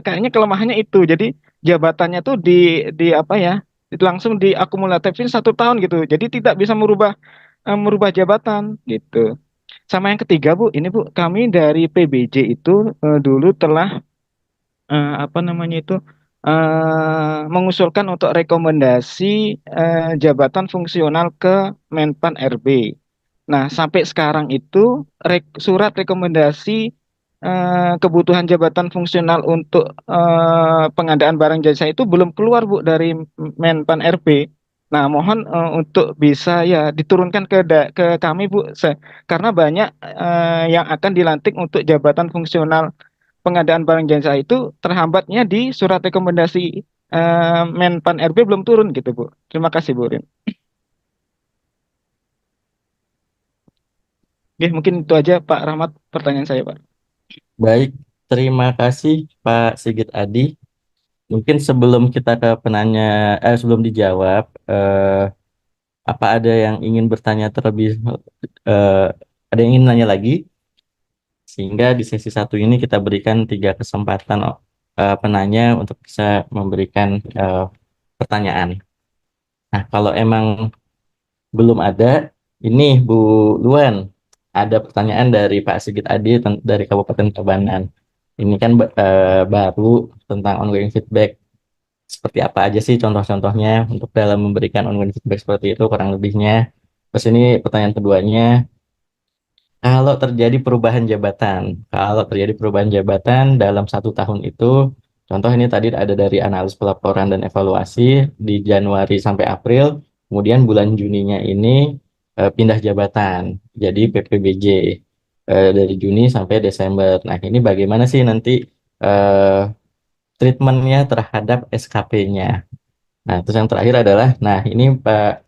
Speaker 4: kayaknya kelemahannya itu. Jadi jabatannya tuh di apa ya? Itu langsung diakumulatifin 1 tahun gitu. Jadi tidak bisa merubah jabatan gitu. Sama yang ketiga, Bu, ini Bu, kami dari PBJ itu dulu telah apa namanya itu mengusulkan untuk rekomendasi jabatan fungsional ke Menpan RB. Nah, sampai sekarang itu surat rekomendasi kebutuhan jabatan fungsional untuk pengadaan barang jasa itu belum keluar, Bu, dari Menpan RB. Nah, mohon untuk bisa ya diturunkan ke kami, Bu, karena banyak yang akan dilantik untuk jabatan fungsional pengadaan barang jasa itu terhambatnya di surat rekomendasi Menpan RB belum turun gitu, Bu. Terima kasih, Bu Rin. Oke, mungkin itu aja Pak Rahmat pertanyaan saya, Pak.
Speaker 3: Baik, terima kasih Pak Sigit Adi. Mungkin sebelum kita ke sebelum dijawab, apa ada yang ingin bertanya terlebih, eh, ada yang ingin nanya lagi? Sehingga di sesi 1 ini kita berikan 3 kesempatan penanya untuk bisa memberikan pertanyaan. Nah, kalau emang belum ada, ini Bu Luan, ada pertanyaan dari Pak Sigit Adi dari Kabupaten Tabanan. Ini kan baru tentang ongoing feedback. Seperti apa aja sih contoh-contohnya untuk dalam memberikan ongoing feedback seperti itu kurang lebihnya. Terus ini pertanyaan keduanya, kalau terjadi perubahan jabatan dalam 1 tahun itu, contoh ini tadi ada dari analis pelaporan dan evaluasi di Januari sampai April, kemudian bulan Juninya ini pindah jabatan jadi PPBJ dari Juni sampai Desember. Nah, ini bagaimana sih nanti treatmentnya terhadap SKP-nya? Nah, terus yang terakhir adalah, nah ini Pak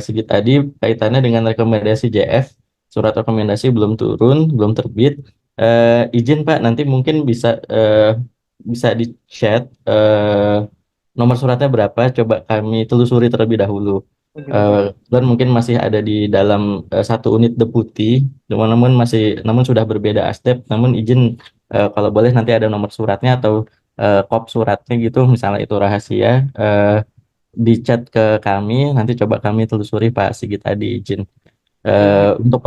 Speaker 3: Sigit tadi kaitannya dengan rekomendasi JF, surat rekomendasi belum turun, belum terbit. Izin Pak, nanti mungkin bisa di chat nomor suratnya berapa, coba kami telusuri terlebih dahulu.
Speaker 4: Oh, gitu, Pak.
Speaker 3: Dan mungkin masih ada di dalam satu unit deputi, namun sudah berbeda astep. Namun izin kalau boleh nanti ada nomor suratnya atau kop suratnya gitu, misalnya itu rahasia. Di chat ke kami, nanti coba kami telusuri Pak Sigit tadi izin.
Speaker 4: Oh, gitu.
Speaker 3: Untuk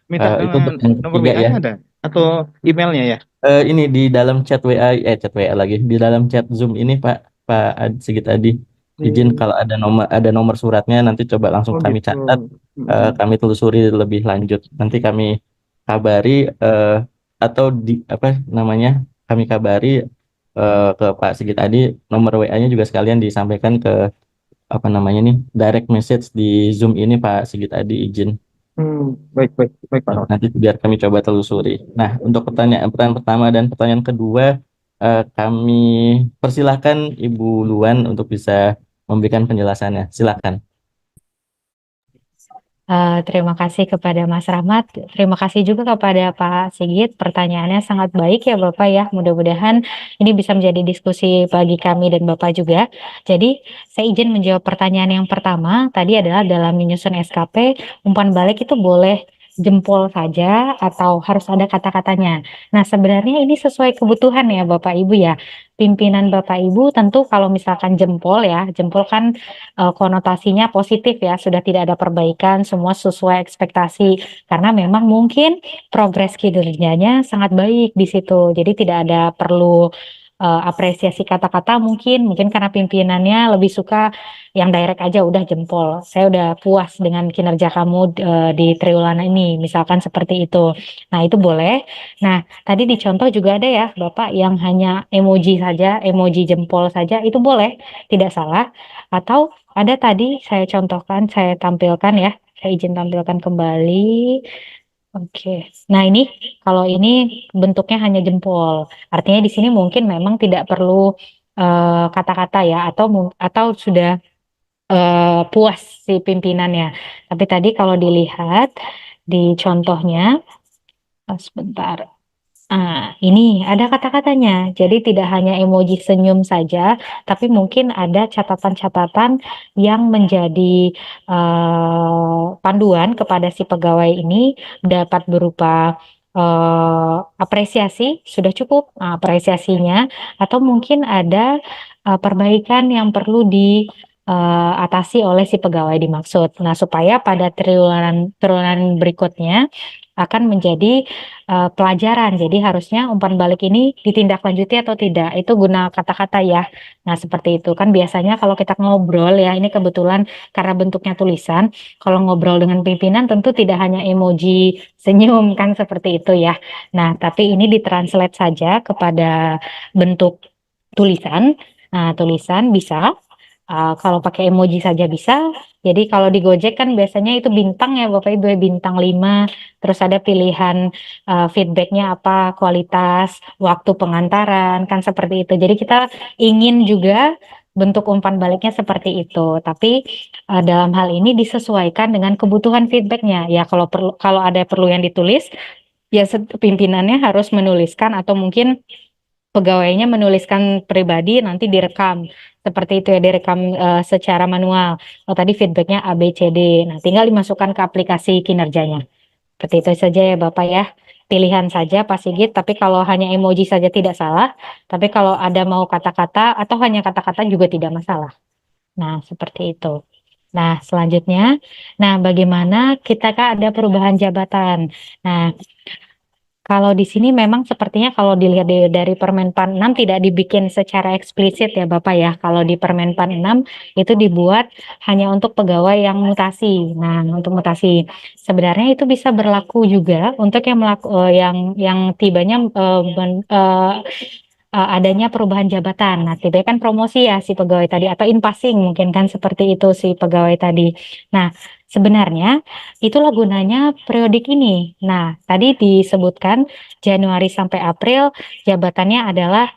Speaker 4: Minta
Speaker 3: itu untuk yang
Speaker 4: nomor
Speaker 3: ketiga ya.
Speaker 4: WA-nya ada atau emailnya ya?
Speaker 3: Ini di dalam chat WA, chat WA lagi, di dalam chat Zoom ini Sigit tadi izin
Speaker 4: Hmm.
Speaker 3: kalau ada nomor suratnya nanti coba langsung
Speaker 4: Oh,
Speaker 3: kami
Speaker 4: gitu.
Speaker 3: catat,
Speaker 4: Hmm.
Speaker 3: kami telusuri lebih lanjut. Nanti kami kabari atau di apa namanya kami kabari ke Pak Sigit tadi, nomor WA-nya juga sekalian disampaikan ke apa namanya nih, direct message di Zoom ini Pak Sigit Adi izin.
Speaker 4: Baik, baik, baik, Pak.
Speaker 3: Nanti biar kami coba telusuri. Nah, untuk pertanyaan pertama dan pertanyaan kedua, kami persilahkan Ibu Luan untuk bisa memberikan penjelasannya. Silakan.
Speaker 2: Terima kasih kepada Mas Rahmat. Terima kasih juga kepada Pak Sigit. Pertanyaannya sangat baik ya Bapak ya. Mudah-mudahan ini bisa menjadi diskusi bagi kami dan Bapak juga. Jadi saya izin menjawab pertanyaan yang pertama. Tadi adalah dalam menyusun SKP, umpan balik itu boleh jempol saja atau harus ada kata-katanya. Nah, sebenarnya ini sesuai kebutuhan ya Bapak Ibu ya. Pimpinan Bapak Ibu tentu kalau misalkan jempol ya, jempol kan konotasinya positif ya, sudah tidak ada perbaikan, semua sesuai ekspektasi. Karena memang mungkin progres kinerjanya sangat baik di situ. Jadi tidak ada perlu apresiasi kata-kata mungkin karena pimpinannya lebih suka yang direct aja udah jempol. Saya udah puas dengan kinerja kamu di triwulan ini, misalkan seperti itu. Nah, itu boleh. Nah, tadi di contoh juga ada ya, Bapak yang hanya emoji saja, emoji jempol saja itu boleh, tidak salah. Atau ada tadi saya contohkan, saya tampilkan ya. Saya izin tampilkan kembali. Oke. Nah, ini kalau ini bentuknya hanya jempol. Artinya di sini mungkin memang tidak perlu kata-kata ya atau sudah puas si pimpinannya. Tapi tadi kalau dilihat di contohnya, sebentar. Ini ada kata-katanya. Jadi tidak hanya emoji senyum saja, tapi mungkin ada catatan-catatan yang menjadi panduan kepada si pegawai ini dapat berupa apresiasi, sudah cukup apresiasinya, atau mungkin ada perbaikan yang perlu diatasi oleh si pegawai dimaksud. Nah, supaya pada triwulan berikutnya akan menjadi pelajaran. Jadi harusnya umpan balik ini ditindaklanjuti atau tidak. Itu guna kata-kata ya. Nah, seperti itu. Kan biasanya kalau kita ngobrol ya, ini kebetulan karena bentuknya tulisan, kalau ngobrol dengan pimpinan tentu tidak hanya emoji senyum kan seperti itu ya. Nah, tapi ini ditranslate saja kepada bentuk tulisan. Nah, tulisan bisa. Kalau pakai emoji saja bisa. Jadi kalau di Gojek kan biasanya itu bintang ya Bapak Ibu, bintang 5. Terus ada pilihan feedbacknya apa, kualitas, waktu pengantaran, kan seperti itu. Jadi kita ingin juga bentuk umpan baliknya seperti itu. Tapi dalam hal ini disesuaikan dengan kebutuhan feedbacknya. Ya kalau ada perlu yang ditulis, ya pimpinannya harus menuliskan atau mungkin pegawainya menuliskan pribadi nanti direkam seperti itu ya, direkam secara manual. Oh tadi feedbacknya A B C D. Nah tinggal dimasukkan ke aplikasi kinerjanya. Seperti itu saja ya Bapak ya. Pilihan saja Pak Sigit, tapi kalau hanya emoji saja tidak salah, tapi kalau ada mau kata-kata atau hanya kata-kata juga tidak masalah. Nah, seperti itu. Nah, selanjutnya, nah bagaimana kita kan ada perubahan jabatan. Nah, kalau di sini memang sepertinya kalau dilihat dari Permenpan 6 tidak dibikin secara eksplisit ya Bapak ya. Kalau di Permenpan 6 itu dibuat hanya untuk pegawai yang mutasi. Nah, untuk mutasi sebenarnya itu bisa berlaku juga untuk yang tibanya adanya perubahan jabatan. Nah, tiba kan promosi ya si pegawai tadi atau in passing mungkin kan seperti itu si pegawai tadi. Nah, sebenarnya itulah gunanya periodik ini. Nah, tadi disebutkan Januari sampai April jabatannya adalah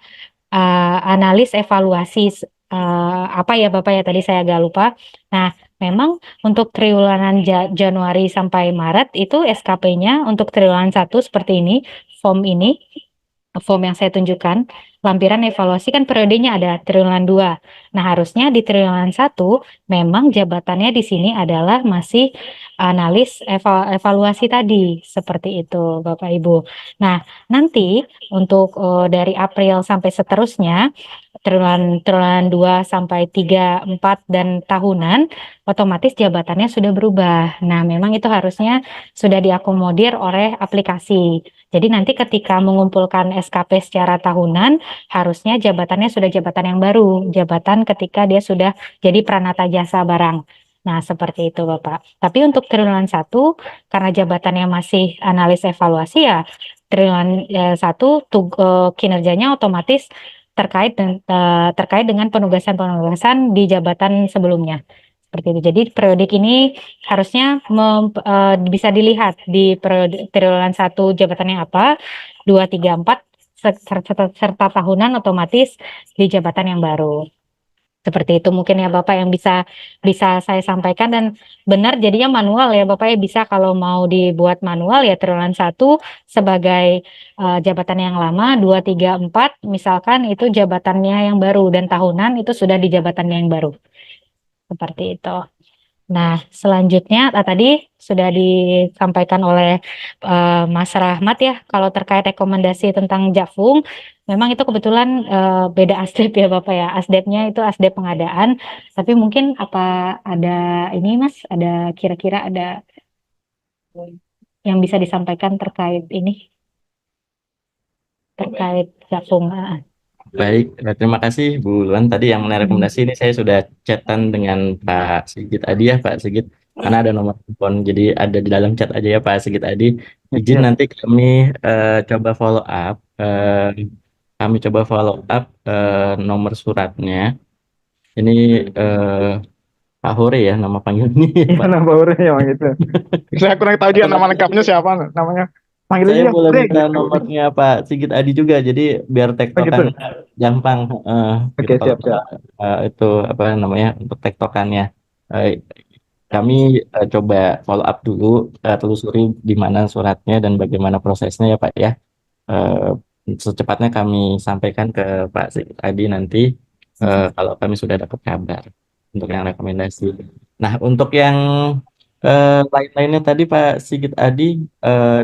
Speaker 2: analis evaluasi apa ya Bapak ya, tadi saya agak lupa. Nah, memang untuk triwulan Januari sampai Maret itu SKP-nya untuk triwulan 1 seperti ini, form yang saya tunjukkan, lampiran evaluasi kan periodenya ada triwulan 2. Nah, harusnya di triwulan 1 memang jabatannya di sini adalah masih analis evaluasi tadi, seperti itu Bapak Ibu. Nah, nanti untuk dari April sampai seterusnya, triwulan 2 sampai 3, 4 dan tahunan, otomatis jabatannya sudah berubah. Nah, memang itu harusnya sudah diakomodir oleh aplikasi. Jadi nanti ketika mengumpulkan SKP secara tahunan, harusnya jabatannya sudah jabatan yang baru, jabatan ketika dia sudah jadi pranata jasa barang. Nah, seperti itu Bapak. Tapi untuk triwulan 1, karena jabatannya masih analis evaluasi ya, triwulan 1 kinerjanya otomatis terkait dengan penugasan-penugasan di jabatan sebelumnya. Seperti itu. Jadi periodik ini harusnya bisa dilihat di periode triwulan 1 jabatannya apa, 2, 3, 4 serta tahunan otomatis di jabatan yang baru. Seperti itu mungkin ya Bapak yang bisa saya sampaikan, dan benar jadinya manual ya Bapak ya, bisa kalau mau dibuat manual ya triwulan 1 sebagai jabatan yang lama, 2, 3, 4 misalkan itu jabatannya yang baru, dan tahunan itu sudah di jabatannya yang baru. Seperti itu. Nah, selanjutnya tadi sudah disampaikan oleh Mas Rahmat ya, kalau terkait rekomendasi tentang Jafung, memang itu kebetulan beda asdep ya Bapak ya. Asdepnya itu asdep pengadaan, tapi mungkin apa ada ini Mas, ada kira-kira ada yang bisa disampaikan terkait ini, terkait Jafung.
Speaker 3: Baik, terima kasih Bu Luan. Tadi yang menarik rekomendasi ini saya sudah chatan dengan Pak Sigit Adi ya, Pak Sigit. Karena ada nomor telepon, jadi ada di dalam chat aja ya Pak Sigit Adi. Izin nanti kami coba follow up, nomor suratnya. Ini Pak Hore ya nama panggilnya.
Speaker 4: Iya, nama orangnya emang gitu. Saya kurang tahu dia nama lengkapnya siapa namanya. Panggilnya
Speaker 3: Saya
Speaker 4: dia
Speaker 3: boleh
Speaker 4: Bre,
Speaker 3: minta
Speaker 4: gitu.
Speaker 3: nomornya Pak Sigit Adi juga, jadi biar
Speaker 4: Oh, gitu.
Speaker 3: tektokan gampang
Speaker 4: Oke,
Speaker 3: gitu kalau
Speaker 4: siap.
Speaker 3: itu apa namanya untuk tektokannya. Eh, Kami coba follow up dulu, telusuri di mana suratnya dan bagaimana prosesnya ya Pak ya. Eh, Secepatnya kami sampaikan ke Pak Sigit Adi nanti kalau kami sudah dapat kabar untuk yang rekomendasi. Nah, untuk yang lain-lainnya tadi Pak Sigit Adi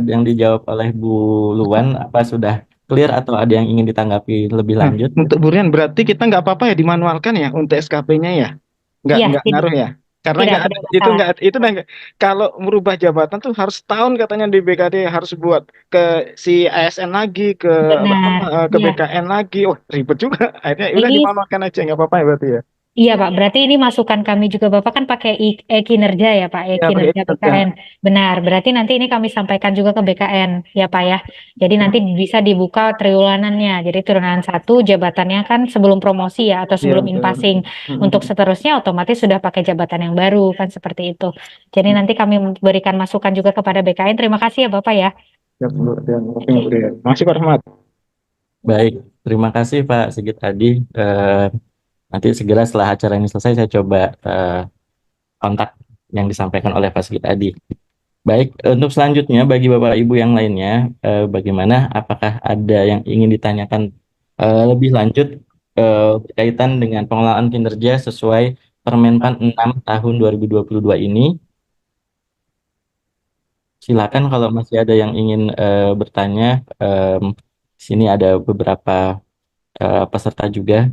Speaker 3: yang dijawab oleh Bu Luan, apa sudah clear atau ada yang ingin ditanggapi lebih
Speaker 4: Nah,
Speaker 3: lanjut?
Speaker 4: untuk Burian berarti kita nggak apa-apa ya dimanualkan ya untuk SKP-nya ya? Nggak
Speaker 2: Iya,
Speaker 4: ngaruh ya? Karena
Speaker 2: tidak
Speaker 4: nggak ada itu
Speaker 2: masalah.
Speaker 4: nggak itu udah kalau merubah jabatan tuh harus tahun katanya di BKD, harus buat ke si ASN lagi, ke apa
Speaker 2: Benar.
Speaker 4: ke
Speaker 2: Iya.
Speaker 4: BKN lagi. Oh, ribet juga. Akhirnya udah
Speaker 2: Ini
Speaker 4: dimanualkan aja, nggak apa-apa ya berarti ya?
Speaker 2: Iya Pak, berarti ini masukan kami juga, Bapak kan pakai e-kinerja ya Pak,
Speaker 4: Ya, pakai
Speaker 2: e-kinerja
Speaker 4: itu ya.
Speaker 2: BKN. Benar, berarti nanti ini kami sampaikan juga ke BKN ya Pak ya. Jadi nanti bisa dibuka triwulanannya. Jadi triwulan 1 jabatannya kan sebelum promosi ya, atau
Speaker 4: Iya,
Speaker 2: sebelum
Speaker 4: betul.
Speaker 2: in-passing. Untuk seterusnya otomatis sudah pakai jabatan yang baru kan, seperti itu. Jadi nanti kami berikan masukan juga kepada BKN. Terima kasih ya Bapak ya.
Speaker 4: Ya, Burian. Oke, Burian. Masih Pak Rahmat.
Speaker 3: Baik, terima kasih Pak Sigit Adi. Nanti segera setelah acara ini selesai saya coba kontak yang disampaikan oleh Pak Sigit Adi. Baik, untuk selanjutnya bagi Bapak Ibu yang lainnya, bagaimana? Apakah ada yang ingin ditanyakan lebih lanjut berkaitan dengan pengelolaan kinerja sesuai Permenpan 6 tahun 2022 ini? Silakan kalau masih ada yang ingin bertanya. Di sini ada beberapa peserta juga.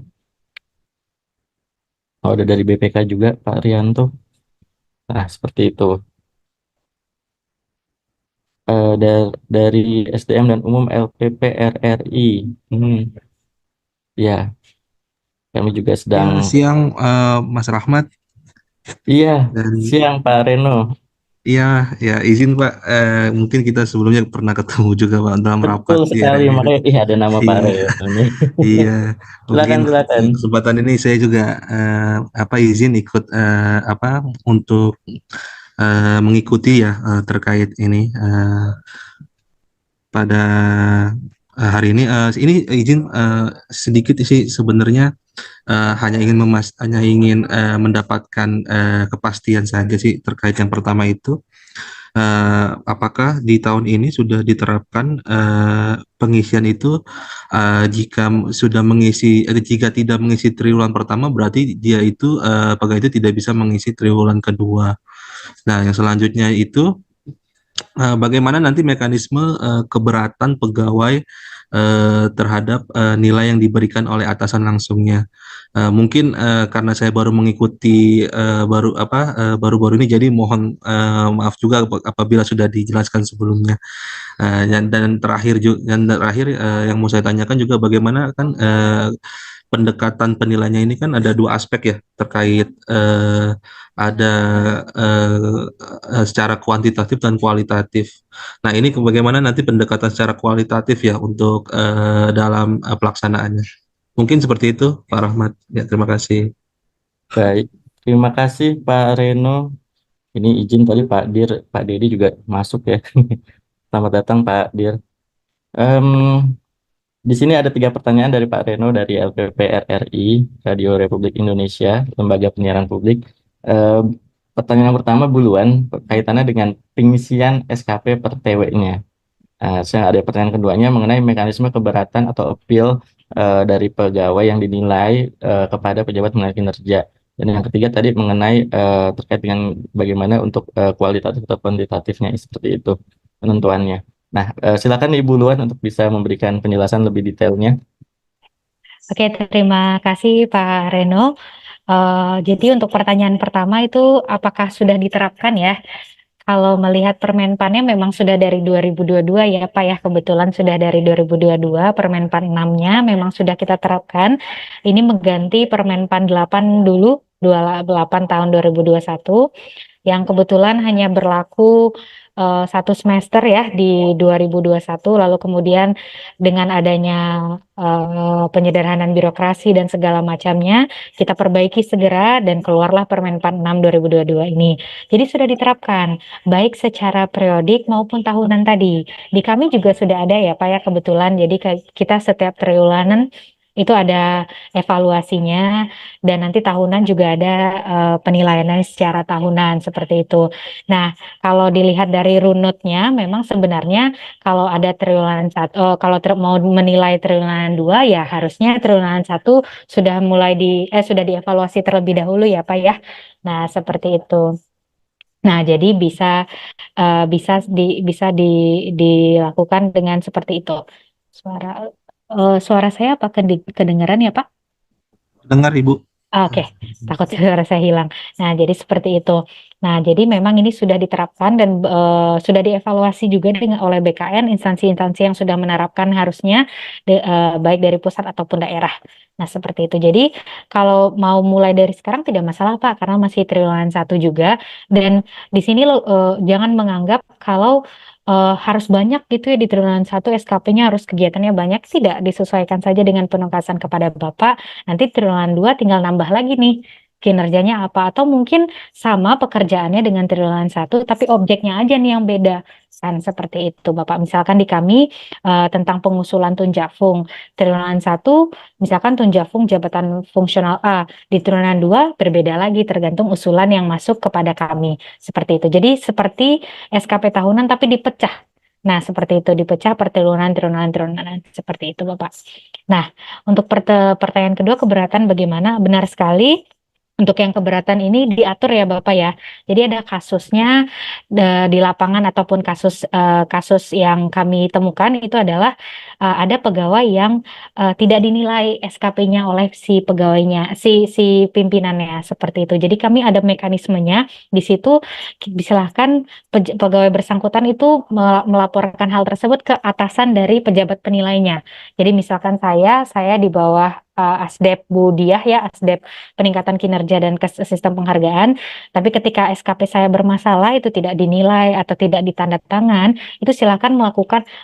Speaker 3: Oh, ada dari BPK juga, Pak Rianto. Nah, seperti itu. Dari SDM dan Umum LPP RRI. Ya, kami juga sedang.
Speaker 5: Ya, siang Mas Rahmat.
Speaker 3: Iya,
Speaker 5: Dan
Speaker 3: siang Pak Reno.
Speaker 5: iya, ya izin Pak, mungkin kita sebelumnya pernah ketemu juga Pak dalam rapat
Speaker 3: Betul
Speaker 5: di
Speaker 3: sekali,
Speaker 5: RRI.
Speaker 3: makanya ada nama Pak
Speaker 5: Iya,
Speaker 3: Reno nih.
Speaker 5: iya. Mungkin
Speaker 3: Silakan.
Speaker 5: kesempatan ini saya juga izin ikut untuk mengikuti ya terkait ini pada hari ini. Ini izin sedikit sih sebenarnya hanya ingin mendapatkan kepastian saja sih terkait yang pertama itu. Apakah di tahun ini sudah diterapkan pengisian itu jika tidak mengisi triwulan pertama berarti dia itu pegawai itu tidak bisa mengisi triwulan kedua. Nah, yang selanjutnya itu bagaimana nanti mekanisme keberatan pegawai terhadap nilai yang diberikan oleh atasan langsungnya. Mungkin karena saya baru mengikuti baru-baru ini, jadi mohon maaf juga apabila sudah dijelaskan sebelumnya. Dan terakhir yang mau saya tanyakan juga bagaimana kan pendekatan penilaiannya ini kan ada dua aspek ya terkait ada secara kuantitatif dan kualitatif. Nah, ini bagaimana nanti pendekatan secara kualitatif ya untuk dalam pelaksanaannya. Mungkin seperti itu, Pak Rahmat. Ya, terima kasih.
Speaker 3: Baik, terima kasih Pak Reno. Ini izin tadi Pak Dedi juga masuk ya. Selamat datang Pak Dir. Em, di sini ada 3 pertanyaan dari Pak Reno dari LPP RRI, Radio Republik Indonesia, Lembaga Penyiaran Publik. Pertanyaan yang pertama Buluan, kaitannya dengan pengisian SKP per TW-nya. Saya ada pertanyaan keduanya mengenai mekanisme keberatan atau appeal dari pegawai yang dinilai kepada pejabat menilai kinerja. Dan yang ketiga tadi mengenai terkait dengan bagaimana untuk kualitatif atau kuantitatifnya seperti itu penentuannya. Nah, silakan Ibu Luan untuk bisa memberikan penjelasan lebih detailnya.
Speaker 2: Oke, terima kasih Pak Reno. Jadi untuk pertanyaan pertama itu apakah sudah diterapkan ya? Kalau melihat Permenpannya memang sudah dari 2022 ya Pak ya, kebetulan sudah dari 2022, Permenpan 6-nya memang sudah kita terapkan. Ini mengganti Permenpan 8 dulu, 28 tahun 2021, yang kebetulan hanya berlaku 1 semester ya di 2021, lalu kemudian dengan adanya penyederhanaan birokrasi dan segala macamnya, kita perbaiki segera dan keluarlah Permenpan 6 2022 ini. Jadi sudah diterapkan baik secara periodik maupun tahunan tadi. Di kami juga sudah ada ya Pak ya kebetulan, jadi kita setiap triwulanan itu ada evaluasinya dan nanti tahunan juga ada penilaiannya secara tahunan seperti itu. Nah, kalau dilihat dari runutnya memang sebenarnya kalau ada triwulan 1 kalau mau menilai triwulan 2 ya harusnya triwulan 1 sudah sudah dievaluasi terlebih dahulu ya Pak ya. Nah, seperti itu. Nah, jadi bisa dilakukan dengan seperti itu. Suara saya apa kedengaran ya Pak?
Speaker 5: Dengar, Ibu.
Speaker 2: Oke, takut suara saya hilang. Nah, jadi seperti itu. Nah, jadi memang ini sudah diterapkan dan sudah dievaluasi juga oleh BKN, instansi-instansi yang sudah menerapkan harusnya baik dari pusat ataupun daerah. Nah, seperti itu. Jadi kalau mau mulai dari sekarang tidak masalah Pak, karena masih triwulan 1 juga. Dan di sini jangan menganggap kalau harus banyak gitu ya di triwulan 1 SKP-nya harus kegiatannya banyak. Tidak, disesuaikan saja dengan penugasan kepada Bapak. Nanti triwulan 2 tinggal nambah lagi nih kinerjanya apa, atau mungkin sama pekerjaannya dengan triwulan 1 tapi objeknya aja nih yang beda. Kan seperti itu Bapak. Misalkan di kami tentang pengusulan tunjafung triwulan 1 misalkan tunjafung jabatan fungsional A, di triwulan 2 berbeda lagi tergantung usulan yang masuk kepada kami. Seperti itu. Jadi seperti SKP tahunan tapi dipecah. Nah, seperti itu dipecah per triwulan seperti itu Bapak. Nah, untuk pertanyaan kedua keberatan bagaimana? Benar sekali. Untuk yang keberatan ini diatur ya Bapak ya. Jadi ada kasusnya di lapangan ataupun kasus yang kami temukan itu adalah ada pegawai yang tidak dinilai SKP-nya oleh si pegawainya, si pimpinannya seperti itu. Jadi kami ada mekanismenya di situ, disilahkan pegawai bersangkutan itu melaporkan hal tersebut ke atasan dari pejabat penilainya. Jadi misalkan saya di bawah Asdep Bu Diah ya, Asdep peningkatan kinerja dan sistem penghargaan, tapi ketika SKP saya bermasalah itu tidak dinilai atau tidak ditandatangan, itu silakan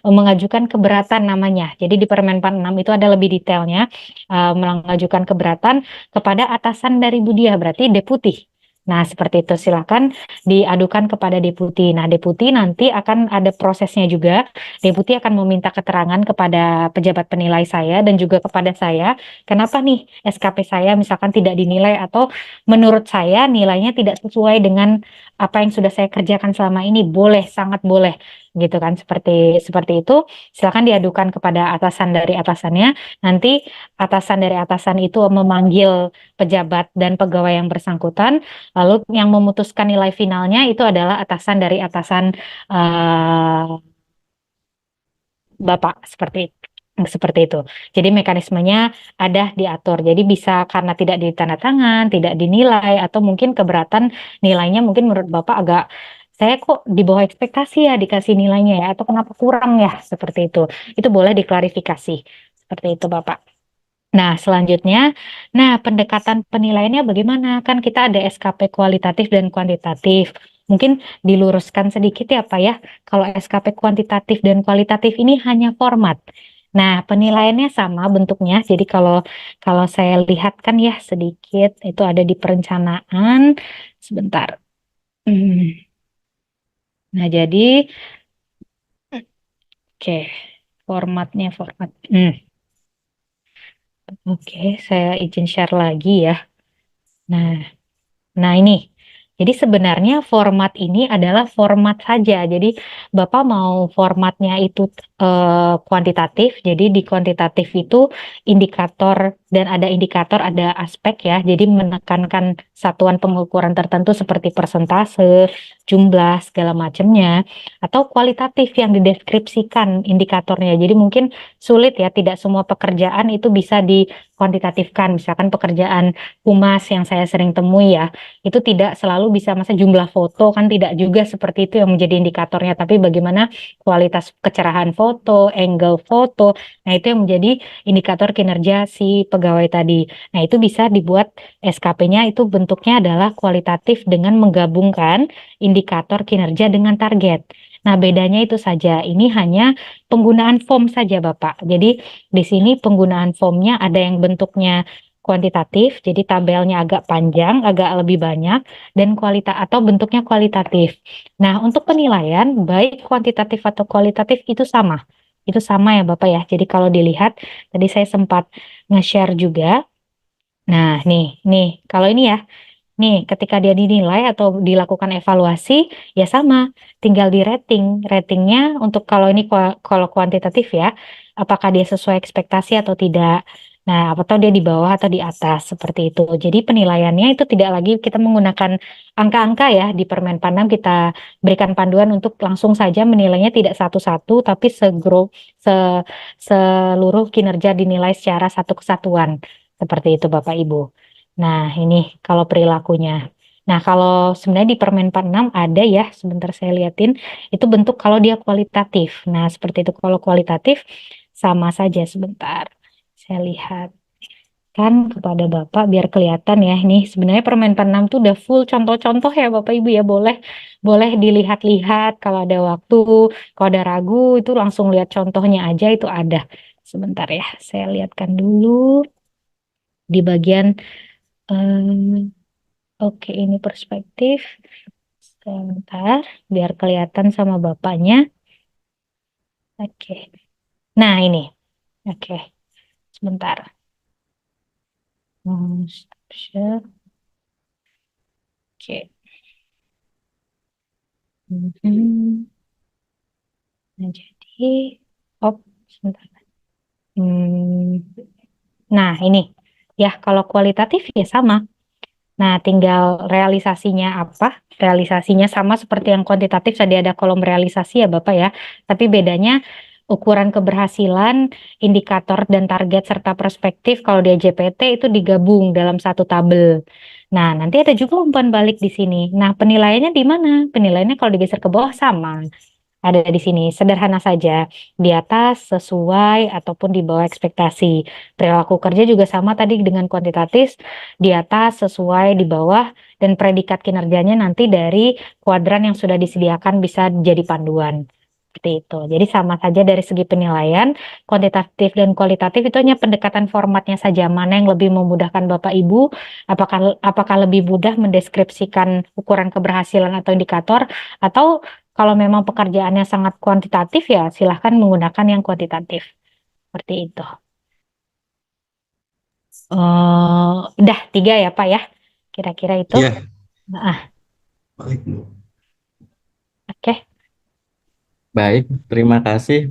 Speaker 2: mengajukan keberatan namanya. Jadi di Permenpan 6 itu ada lebih detailnya, mengajukan keberatan kepada atasan dari Bu Diah, berarti deputi. Nah, seperti itu. Silakan diadukan kepada deputi. Nah, deputi nanti akan ada prosesnya juga. Deputi akan meminta keterangan kepada pejabat penilai saya dan juga kepada saya. Kenapa nih SKP saya misalkan tidak dinilai atau menurut saya nilainya tidak sesuai dengan apa yang sudah saya kerjakan selama ini. Boleh, sangat boleh. Gitu kan, seperti itu. Silakan diadukan kepada atasan dari atasannya. Nanti atasan dari atasan itu memanggil pejabat dan pegawai yang bersangkutan. Lalu yang memutuskan nilai finalnya itu adalah atasan dari atasan Bapak seperti itu. Jadi mekanismenya ada diatur. Jadi bisa karena tidak ditandatangan, tidak dinilai atau mungkin keberatan nilainya mungkin menurut Bapak agak saya kok di bawah ekspektasi ya dikasih nilainya ya atau kenapa kurang ya seperti itu. Itu boleh diklarifikasi. Seperti itu Bapak. Nah, selanjutnya, pendekatan penilaiannya bagaimana? Kan kita ada SKP kualitatif dan kuantitatif. Mungkin diluruskan sedikit ya, Pak ya. Kalau SKP kuantitatif dan kualitatif ini hanya format. Nah, penilaiannya sama bentuknya. Jadi kalau kalau saya lihat kan ya sedikit itu ada di perencanaan. Sebentar. Hmm. Nah, jadi oke, format. Oke, saya izin share lagi ya. Nah, Nah, ini. Jadi sebenarnya format ini adalah format saja. Jadi Bapak mau formatnya itu kuantitatif. Jadi di kuantitatif itu indikator dan ada indikator, ada aspek ya. Jadi menekankan satuan pengukuran tertentu seperti persentase, jumlah, segala macamnya. Atau kualitatif yang dideskripsikan indikatornya. Jadi mungkin sulit ya, tidak semua pekerjaan itu bisa dikuantitatifkan. Misalkan pekerjaan humas yang saya sering temui ya itu tidak selalu bisa masa jumlah foto kan tidak juga seperti itu yang menjadi indikatornya tapi bagaimana kualitas kecerahan foto, angle foto, nah itu yang menjadi indikator kinerja si pegawai tadi. Nah itu bisa dibuat SKP-nya itu bentuknya adalah kualitatif dengan menggabungkan indikator kinerja dengan target. Nah bedanya itu saja, ini hanya penggunaan form saja Bapak. Jadi di sini penggunaan formnya ada yang bentuknya kuantitatif, jadi tabelnya agak panjang, agak lebih banyak, dan kualitas atau bentuknya kualitatif. Nah, untuk penilaian, baik kuantitatif atau kualitatif itu sama ya Bapak ya. Jadi kalau dilihat, tadi saya sempat nge-share juga. Nah, nih, kalau ini ya, nih, ketika dia dinilai atau dilakukan evaluasi, ya sama, tinggal di rating. Ratingnya untuk kalau ini kalau kuantitatif ya, apakah dia sesuai ekspektasi atau tidak. Nah, atau dia di bawah atau di atas, seperti itu. Jadi penilaiannya itu tidak lagi kita menggunakan angka-angka ya, di Permen Pandang kita berikan panduan untuk langsung saja menilainya tidak satu-satu, tapi seluruh kinerja dinilai secara satu kesatuan. Seperti itu Bapak Ibu. Nah, ini kalau perilakunya. Nah, kalau sebenarnya di Permen 46 ada ya, sebentar saya liatin, itu bentuk kalau dia kualitatif. Nah, seperti itu kalau kualitatif sama saja sebentar. Saya lihat kan kepada Bapak biar kelihatan ya. Nih, sebenarnya Permen 46 tuh udah full contoh-contoh ya Bapak Ibu ya. Boleh boleh dilihat-lihat kalau ada waktu, kalau ada ragu itu langsung lihat contohnya aja itu ada. Sebentar ya, saya lihatkan dulu di bagian oke, ini perspektif. Sebentar, biar kelihatan sama bapaknya. Oke. Nah, ini. Oke, sebentar. Stop share. Oke. Mhm. Nah, jadi, sebentar. Nah, ini. Ya, kalau kualitatif ya sama. Nah, tinggal realisasinya apa? Realisasinya sama seperti yang kuantitatif, tadi ada kolom realisasi ya Bapak ya. Tapi bedanya ukuran keberhasilan, indikator dan target serta perspektif kalau di JPT itu digabung dalam satu tabel. Nah, nanti ada juga umpan balik di sini. Nah, penilaiannya di mana? Penilaiannya kalau digeser ke bawah sama. Ada di sini, sederhana saja, di atas sesuai ataupun di bawah ekspektasi. Perilaku kerja juga sama tadi dengan kuantitatif, di atas sesuai, di bawah, dan predikat kinerjanya nanti dari kuadran yang sudah disediakan bisa jadi panduan. Seperti itu. Jadi sama saja dari segi penilaian, kuantitatif dan kualitatif itu hanya pendekatan formatnya saja. Mana yang lebih memudahkan Bapak Ibu, apakah lebih mudah mendeskripsikan ukuran keberhasilan atau indikator, atau kalau memang pekerjaannya sangat kuantitatif ya silahkan menggunakan yang kuantitatif. Seperti itu. Udah 3 ya Pak ya, kira-kira itu.
Speaker 5: Iya.
Speaker 2: Nah,
Speaker 5: Baik.
Speaker 2: oke.
Speaker 3: Baik, terima kasih